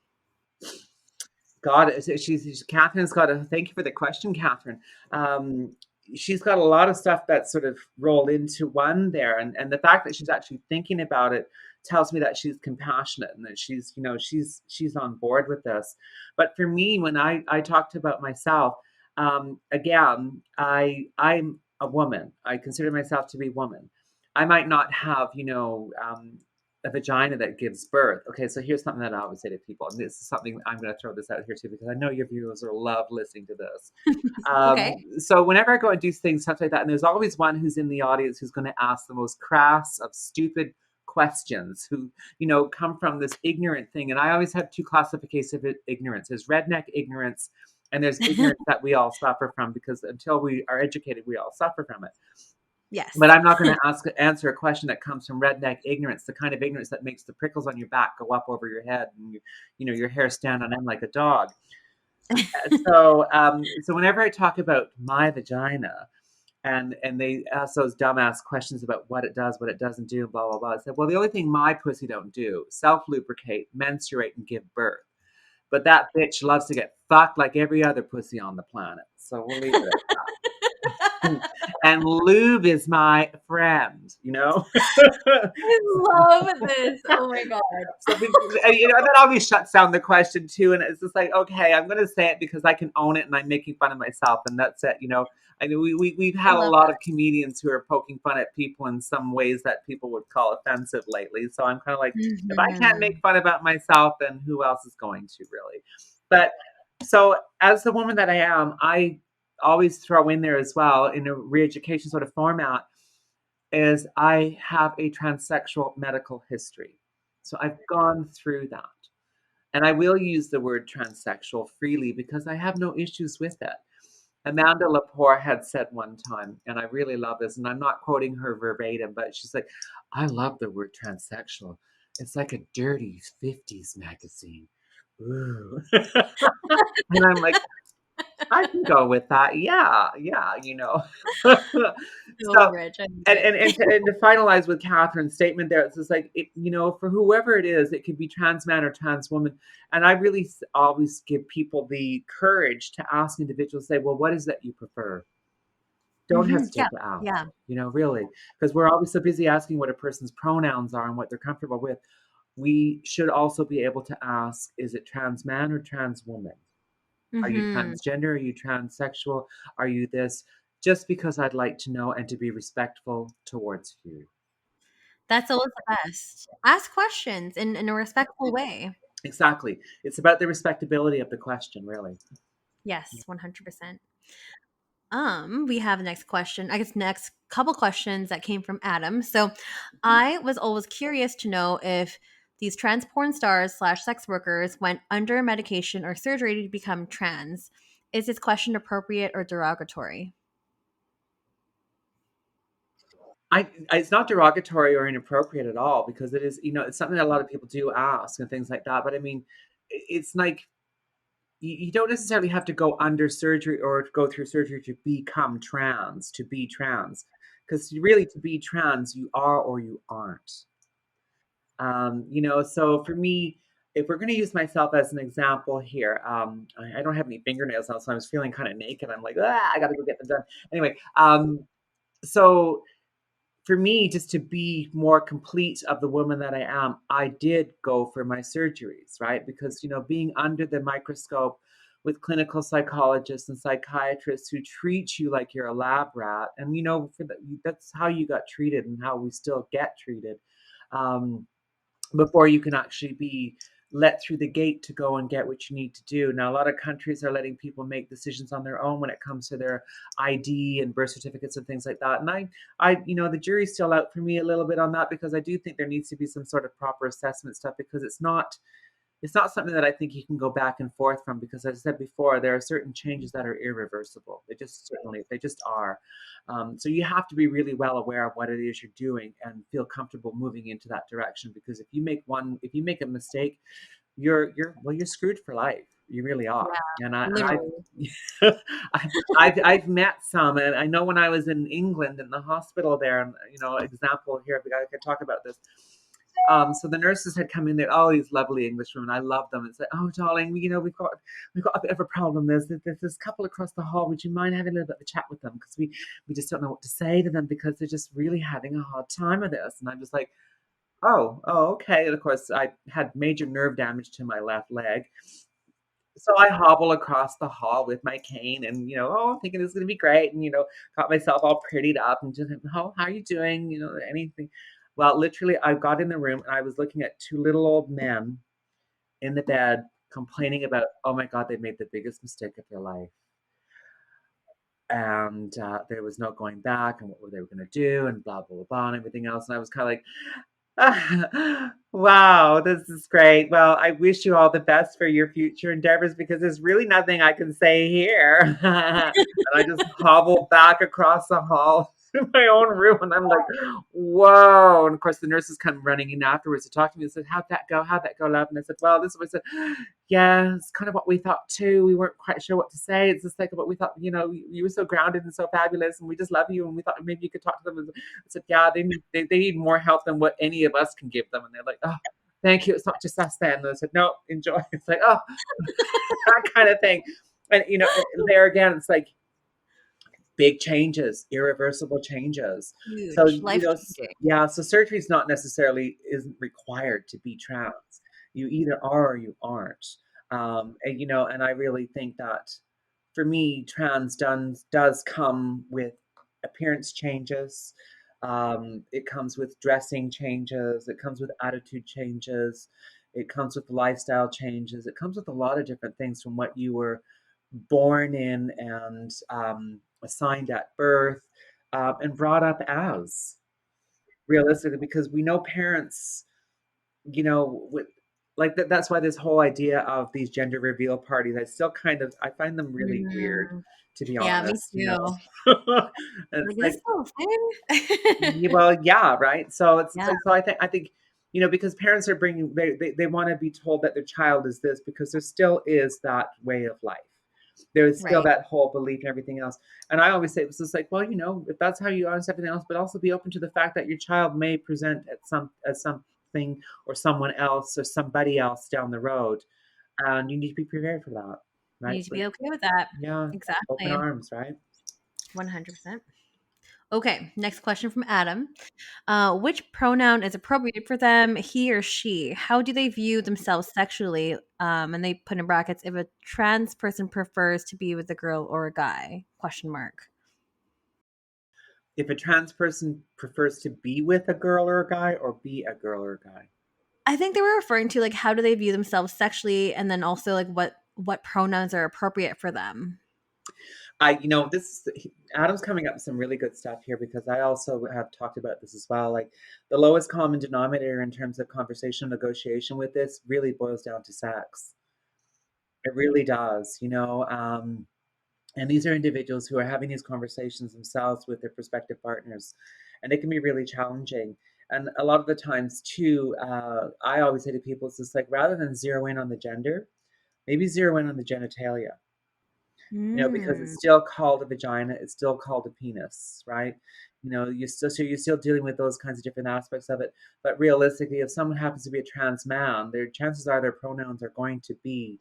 God, she's Catherine's got a thank you for the question, Catherine. Um, she's got a lot of stuff that's sort of rolled into one there, and the fact that she's actually thinking about it tells me that she's compassionate and that she's on board with this. But for me, when I talked about myself, again, I'm a woman. I consider myself to be woman. I might not have, a vagina that gives birth. Okay, so here's something that I always say to people, and this is something I'm going to throw this out here too because I know your viewers will love listening to this. Okay. So whenever I go and do things stuff like that, and there's always one who's in the audience who's going to ask the most crass of stupid questions, who come from this ignorant thing, and I always have two classifications of ignorance: there's redneck ignorance, and there's ignorance that we all suffer from because until we are educated, we all suffer from it. Yes. But I'm not going to answer a question that comes from redneck ignorance, the kind of ignorance that makes the prickles on your back go up over your head and your hair stand on end like a dog. So whenever I talk about my vagina and they ask those dumbass questions about what it does, what it doesn't do, blah blah blah, I said, well, the only thing my pussy don't do: self lubricate, menstruate, and give birth. But that bitch loves to get fucked like every other pussy on the planet. So we'll leave it at that. And lube is my friend, I love this. Oh my God. So that always shuts down the question too, and it's just like, okay, I'm going to say it because I can own it, and I'm making fun of myself, and that's it. I know we've I had a love lot of comedians who are poking fun at people in some ways that people would call offensive lately. So I'm kind of like, if I can't make fun about myself, then who else is going to really? But so as the woman that I am, I always throw in there as well in a re-education sort of format is I have a transsexual medical history. So I've gone through that. And I will use the word transsexual freely because I have no issues with it. Amanda Lepore had said one time, and I really love this, and I'm not quoting her verbatim, but she's like, I love the word transsexual. It's like a dirty 50s magazine. Ooh. And I'm like, I can go with that. Yeah, yeah. so So, rich. I love and it. to finalize with Catherine's statement there, it's just like for whoever it is, it could be trans man or trans woman, and I really always give people the courage to ask individuals, say, well, what is that you prefer? Don't Yeah. hesitate to ask. Yeah. Really, because we're always so busy asking what a person's pronouns are and what they're comfortable with. We should also be able to ask, is it trans man or trans woman? Are you hmm transgender? Are you transsexual? Are you this? Just because I'd like to know and to be respectful towards you. That's always the best. Ask questions in a respectful way. Exactly. It's about the respectability of the question, really. Yes, 100%. We have the next question. I guess next couple questions that came from Adam. So I was always curious to know if these trans porn stars slash sex workers went under medication or surgery to become trans. Is this question appropriate or derogatory? It's not derogatory or inappropriate at all because it is, it's something that a lot of people do ask and things like that. But I mean, it's like you don't necessarily have to go under surgery or go through surgery to become trans, to be trans. Because really, to be trans, you are or you aren't. So for me, if we're going to use myself as an example here, I don't have any fingernails now, so I was feeling kind of naked. I'm like, I got to go get them done. Anyway, so for me, just to be more complete of the woman that I am, I did go for my surgeries, right? Because, being under the microscope with clinical psychologists and psychiatrists who treat you like you're a lab rat, and, that's how you got treated and how we still get treated. Um, Before you can actually be let through the gate to go and get what you need to do. Now, a lot of countries are letting people make decisions on their own when it comes to their ID and birth certificates and things like that. And the jury's still out for me a little bit on that, because I do think there needs to be some sort of proper assessment stuff, because it's not something that I think you can go back and forth from, because as I said before, there are certain changes that are irreversible. They just are. So you have to be really well aware of what it is you're doing and feel comfortable moving into that direction. Because if you make a mistake, you're screwed for life. You really are. Yeah, And literally. I've met some, and I know when I was in England in the hospital there, and example here, I could talk about this. So the nurses had come in there, all these lovely English women. I love them, and said, "Oh, darling, we've got a bit of a problem. There's this couple across the hall. Would you mind having a little bit of a chat with them? Because we just don't know what to say to them, because they're just really having a hard time with this." And I'm just like, oh, okay. And of course, I had major nerve damage to my left leg. So I hobble across the hall with my cane, and, I'm thinking this is going to be great. And, got myself all prettied up and just, how are you doing? Anything. Well, literally, I got in the room and I was looking at two little old men in the bed complaining about, oh my God, they made the biggest mistake of their life. And there was no going back, and what they were going to do, and blah, blah, blah, and everything else. And I was kind of like, wow, this is great. Well, I wish you all the best for your future endeavors, because there's really nothing I can say here. And I just hobbled back across the hall to my own room, and I'm like, whoa. And of course, the nurses come running in afterwards to talk to me and said, how'd that go? How'd that go, love? And I said, well, this is what I said. Yeah, it's kind of what we thought too. We weren't quite sure what to say. It's just like what we thought, you were so grounded and so fabulous, and we just love you. And we thought maybe you could talk to them. I said, yeah, they need more help than what any of us can give them. And they're like, oh, thank you. It's not just us then. And I said, no, enjoy. It's like, oh, that kind of thing. And, there again, it's like big changes, irreversible changes. So, Huge, life changing. yeah, so surgery is not necessarily isn't required to be trans. You either are or you aren't. And I really think that for me, trans does come with appearance changes. It comes with dressing changes. It comes with attitude changes. It comes with lifestyle changes. It comes with a lot of different things from what you were born in and assigned at birth, and brought up as, realistically, because we know parents, with like that's why this whole idea of these gender reveal parties, I find them really weird, Mm, to be yeah, me honest. too. It's Like, is this like, still a thing? well, yeah, right. So Yeah, I think because parents are bringing they want to be told that their child is this, because there still is that way of life. There is still right. that whole belief and everything else. And I always say it was just like, well, if that's how you are and everything else, but also be open to the fact that your child may present as something or someone else or somebody else down the road, and you need to be prepared for that, You right? need to So be okay with that. yeah, open Exactly. arms, right? 100%. Okay, next question from Adam. Which pronoun is appropriate for them, he or she? How do they view themselves sexually? And they put in brackets, if a trans person prefers to be with a girl or a guy? Question mark. If a trans person prefers to be with a girl or a guy, or be a girl or a guy. I think they were referring to like how do they view themselves sexually, and then also like what pronouns are appropriate for them. This Adam's coming up with some really good stuff here, because I also have talked about this as well. Like, the lowest common denominator in terms of conversation negotiation with this really boils down to sex. It really does, and these are individuals who are having these conversations themselves with their prospective partners, and it can be really challenging. And a lot of the times too, I always say to people, it's just like, rather than zero in on the gender, maybe zero in on the genitalia. Because it's Mm, still called a vagina, it's still called a penis, right? You're still dealing with those kinds of different aspects of it. But realistically, if someone happens to be a trans man, their chances are their pronouns are going to be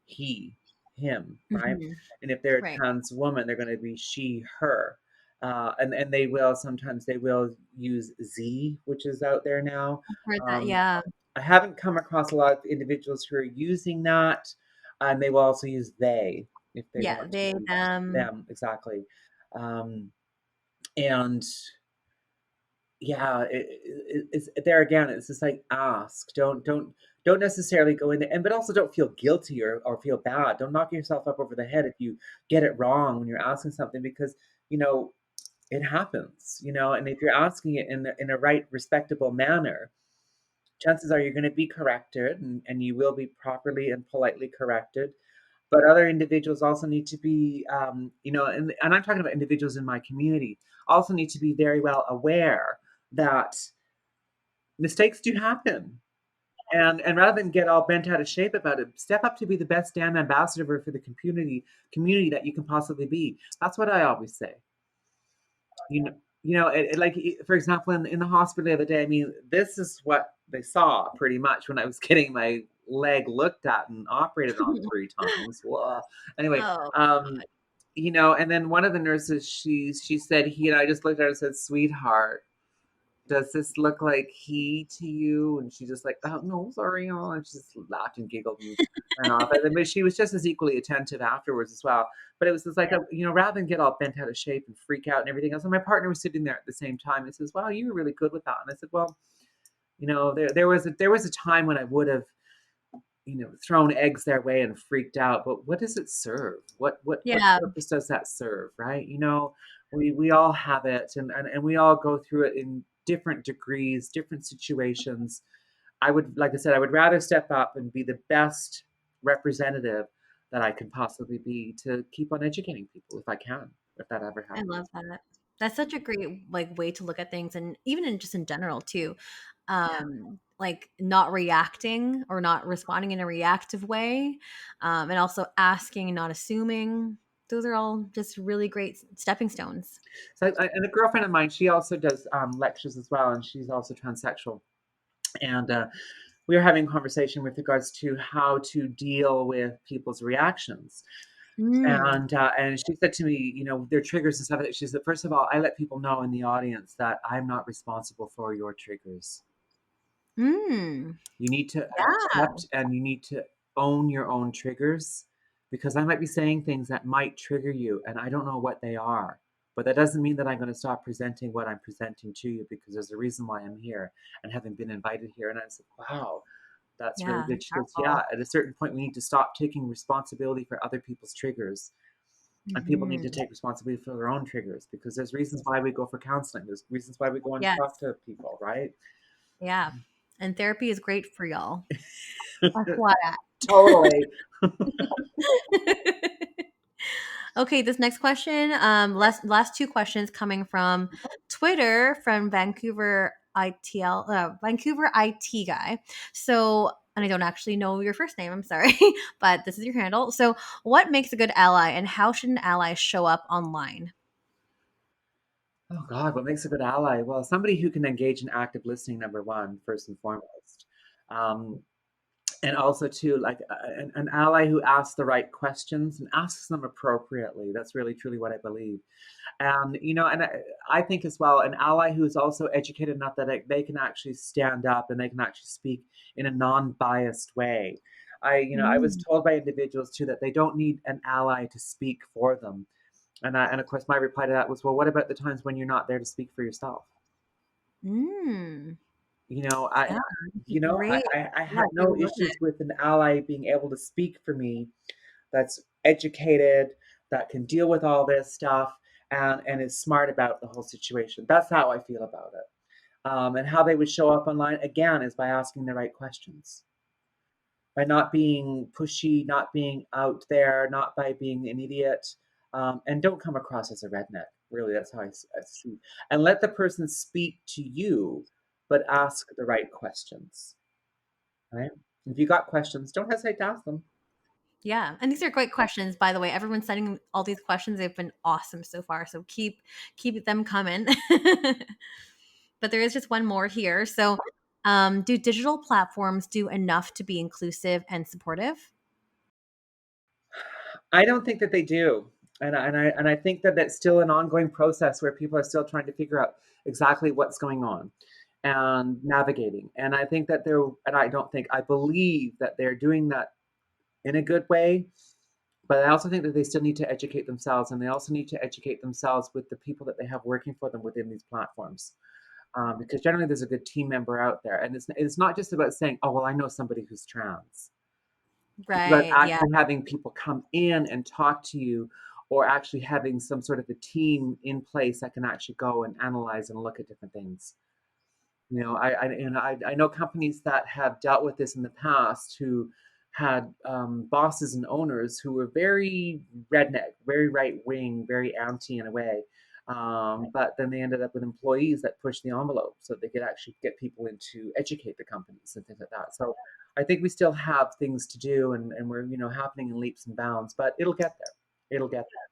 he, him, right? Hmm. And if they're a Right. trans woman, they're going to be she, her. And they will sometimes they will use Z, which is out there now. I've heard that. Um, Yeah. I haven't come across a lot of individuals who are using that, and they will also use they if they Yeah. want to They, use them exactly. Um, and yeah, it's there again. It's just like ask. Don't necessarily go in there, and but also don't feel guilty or feel bad. Don't knock yourself up over the head if you get it wrong when you're asking something because you know it happens. And if you're asking it in a right, respectable manner, chances are you're going to be corrected, and you will be properly and politely corrected. But other individuals also need to be, and I'm talking about individuals in my community, also need to be very well aware that mistakes do happen. And rather than get all bent out of shape about it, step up to be the best damn ambassador for the community that you can possibly be. That's what I always say. You know, like for example, in the hospital the other day. I mean, this is what they saw pretty much when I was getting my leg looked at and operated on 3 times. Whoa. Anyway, oh, and then one of the nurses, she said, I just looked at her and said, "Sweetheart, does this look like he to you?" And she just like, "Oh no, sorry," and she just laughed and giggled and ran off. But she was just as equally attentive afterwards as well. But it was just like, rather than get all bent out of shape and freak out and everything else. And my partner was sitting there at the same time. And says, "Wow, you were really good with that." And I said, "Well, there was a time when I would have, thrown eggs their way and freaked out. But what does it serve? What yeah. purpose does that serve, right? We all have it, and we all go through it in different degrees, different situations. Like I said, I would rather step up and be the best representative that I can possibly be to keep on educating people if I can, if that ever I happens. love that. That's such a great way to look at things, and even in general too. Like not reacting or not responding in a reactive way, and also asking, not assuming. Those are all just really great stepping stones. So, and a girlfriend of mine, she also does lectures as well, and she's also transsexual. And we were having a conversation with regards to how to deal with people's reactions. Mm. And she said to me, their triggers and stuff. She said, first of all, I let people know in the audience that I'm not responsible for your triggers. Mm. You need to Yeah. accept and you need to own your own triggers because I might be saying things that might trigger you and I don't know what they are. But that doesn't mean that I'm going to stop presenting what I'm presenting to you because there's a reason why I'm here and having been invited here. And I said, wow, that's really Yeah. good. She goes, yeah, Powerful. at a certain point, we need to stop taking responsibility for other people's triggers. And people need to Hmm. take responsibility for their own triggers because there's reasons why we go for counseling. There's reasons why we go and talk Yes. to people, right? Yeah. And therapy is great for y'all. FYI. Totally. Okay, this next question, last two questions coming from Twitter from Vancouver IT guy. So, and I don't actually know your first name, I'm sorry, but this is your handle. So, what makes a good ally, and how should an ally show up online? Oh God, what makes a good ally? Well, somebody who can engage in active listening, number one, first and foremost. Um, and also too, like an ally who asks the right questions and asks them appropriately. That's really truly what I believe. And I think as well, an ally who is also educated enough that they can actually stand up and they can actually speak in a non-biased way. I was Mm. told by individuals too that they don't need an ally to speak for them. And of course, my reply to that was, well, what about the times when you're not there to speak for yourself? Mm. You know, I, Yeah, you know, great. I Yeah, have great no way to look at issues it. with an ally being able to speak for me that's educated, that can deal with all this stuff, and is smart about the whole situation. That's how I feel about it. And how they would show up online again is by asking the right questions, by not being pushy, not being out there, not by being an idiot, and don't come across as a redneck. Really, that's how I see. And let the person speak to you, but ask the right questions. Right? If you got questions, don't hesitate to ask them. Yeah. And these are great questions, by the way. Everyone's sending all these questions. They've been awesome so far. So keep them coming. But there is just one more here. So, do digital platforms do enough to be inclusive and supportive? I don't think that they do. And I think that that's still an ongoing process where people are still trying to figure out exactly what's going on and navigating. And I think that they're, and I don't think, I believe that they're doing that in a good way. But I also think that they still need to educate themselves, and they also need to educate themselves with the people that they have working for them within these platforms. Because generally, there's a good team member out there, and it's not just about saying, "Oh, well, I know somebody who's trans." It's about Right. Yeah. actually having people come in and talk to you, or actually having some sort of a team in place that can actually go and analyze and look at different things. I know companies that have dealt with this in the past who had bosses and owners who were very redneck, very right wing, very anti in a way. But then they ended up with employees that pushed the envelope so they could actually get people in to educate the companies and things like that. So I think we still have things to do, and we're happening in leaps and bounds, but it'll get there. It'll get there.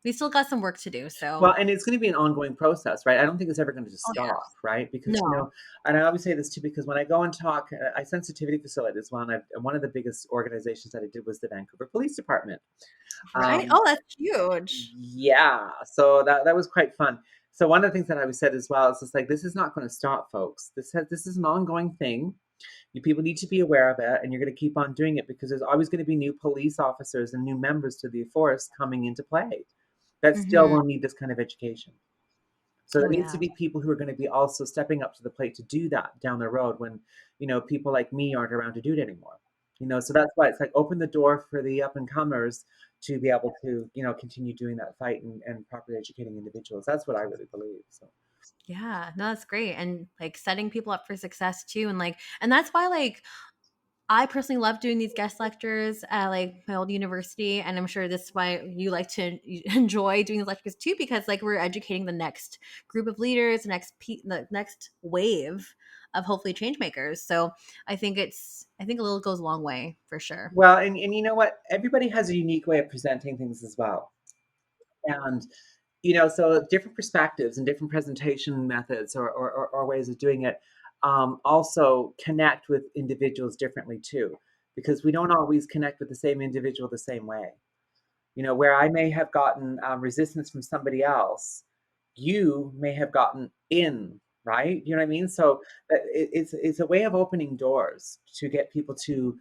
We still got some work to do. So, Well, and it's going to be an ongoing process, right? I don't think it's ever going to just oh, yeah. stop, right? Because, No. and I always say this too, because when I go and talk, I sensitivity facility as well. And one of the biggest organizations that I did was the Vancouver Police Department. Right. Um, Oh, that's huge. yeah, so that was quite fun. So one of the things that I always said as well is just like, this is not going to stop, folks. This is an ongoing thing. You people need to be aware of it, and you're going to keep on doing it because there's always going to be new police officers and new members to the force coming into play that still Hmm. will need this kind of education. So there Oh, needs yeah. to be people who are going to be also stepping up to the plate to do that down the road when, people like me aren't around to do it anymore. So that's why it's like open the door for the up and comers to be able to, continue doing that fight and properly educating individuals. That's what I really believe. So Yeah. No, that's great. And like setting people up for success too. And that's why I personally love doing these guest lectures at like my old university, and I'm sure this is why you like to enjoy doing these lectures too, because like we're educating the next group of leaders, the next wave of hopefully change makers. So I think a little goes a long way for sure. well, and you know what? Everybody has a unique way of presenting things as well. And so different perspectives and different presentation methods or ways of doing it also connect with individuals differently too, because we don't always connect with the same individual the same way. Where I may have gotten resistance from somebody else, you may have gotten in, right? You know what I mean? So it's a way of opening doors to get people to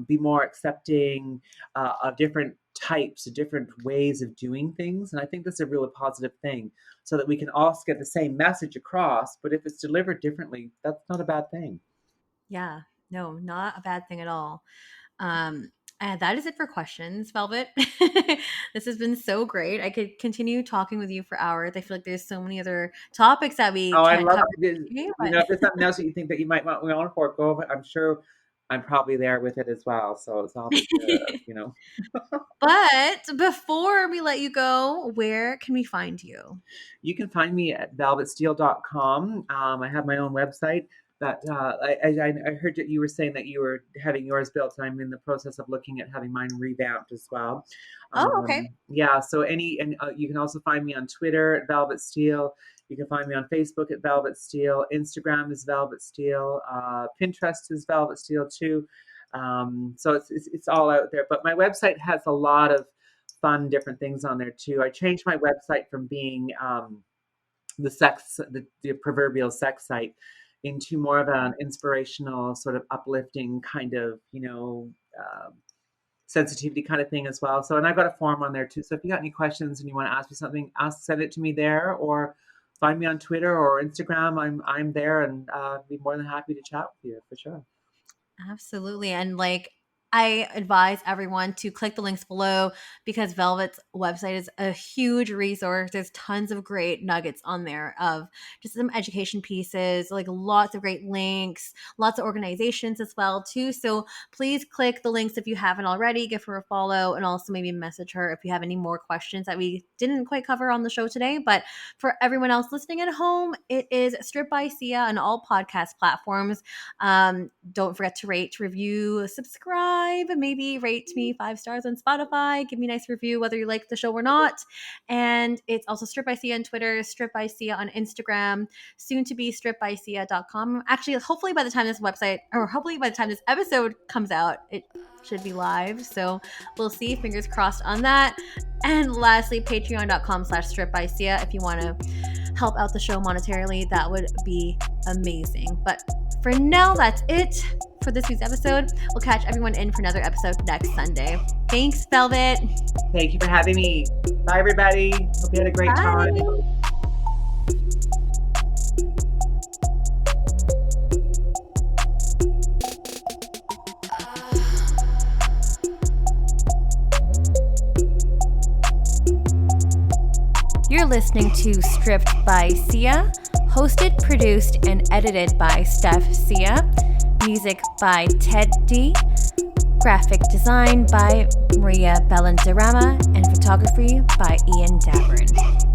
be more accepting of different types, of different ways of doing things. And I think that's a really positive thing so that we can all get the same message across. But if it's delivered differently, that's not a bad thing. Yeah, no, not a bad thing at all. Um, and that is it for questions, Velvet. This has been so great. I could continue talking with you for hours. I feel like there's so many other topics that we Oh, I can't love cover this. today, but If there's something else that you think that you might want me on for, go over. I'm sure I'm probably there with it as well. So it's all be good. but before we let you go, where can we find you? You can find me at velvetsteel.com. I have my own website that I heard that you were saying that you were having yours built, and I'm in the process of looking at having mine revamped as well. Oh, okay. Yeah, so you can also find me on Twitter at Velvet Steel. You can find me on Facebook at Velvet Steel. Instagram is Velvet Steel. Pinterest is Velvet Steel too. So it's all out there. But my website has a lot of fun different things on there too. I changed my website from being the proverbial sex site into more of an inspirational, sort of uplifting kind of sensitivity kind of thing as well. So, and I've got a form on there too. So if you got any questions and you want to ask me something, send it to me there, or find me on Twitter or Instagram. I'm there, and be more than happy to chat with you for sure. Absolutely. And I advise everyone to click the links below because Velvet's website is a huge resource. There's tons of great nuggets on there of just some education pieces, like lots of great links, lots of organizations as well too. So please click the links if you haven't already, give her a follow, and also maybe message her if you have any more questions that we didn't quite cover on the show today. But for everyone else listening at home, it is Strip by Sia on all podcast platforms. Don't forget to rate, review, subscribe, subscribe, maybe rate me 5 stars on Spotify, give me a nice review whether you like the show or not. And it's also Strip by Sia on Twitter, Strip by Sia on Instagram, soon to be stripbysia.com. Actually, hopefully by the time this episode comes out, it should be live. So we'll see, fingers crossed on that. And lastly, patreon.com/stripbysia if you want to help out the show monetarily. That would be amazing. But for now, that's it for this week's episode. We'll catch everyone in for another episode next Sunday. Thanks, Velvet. Thank you for having me. Bye, everybody. Hope you had a great time. You're listening to Stripped by Sia, hosted, produced, and edited by Steph Sia. Music by Ted D. Graphic design by Maria Bellandarama, and photography by Ian Davern.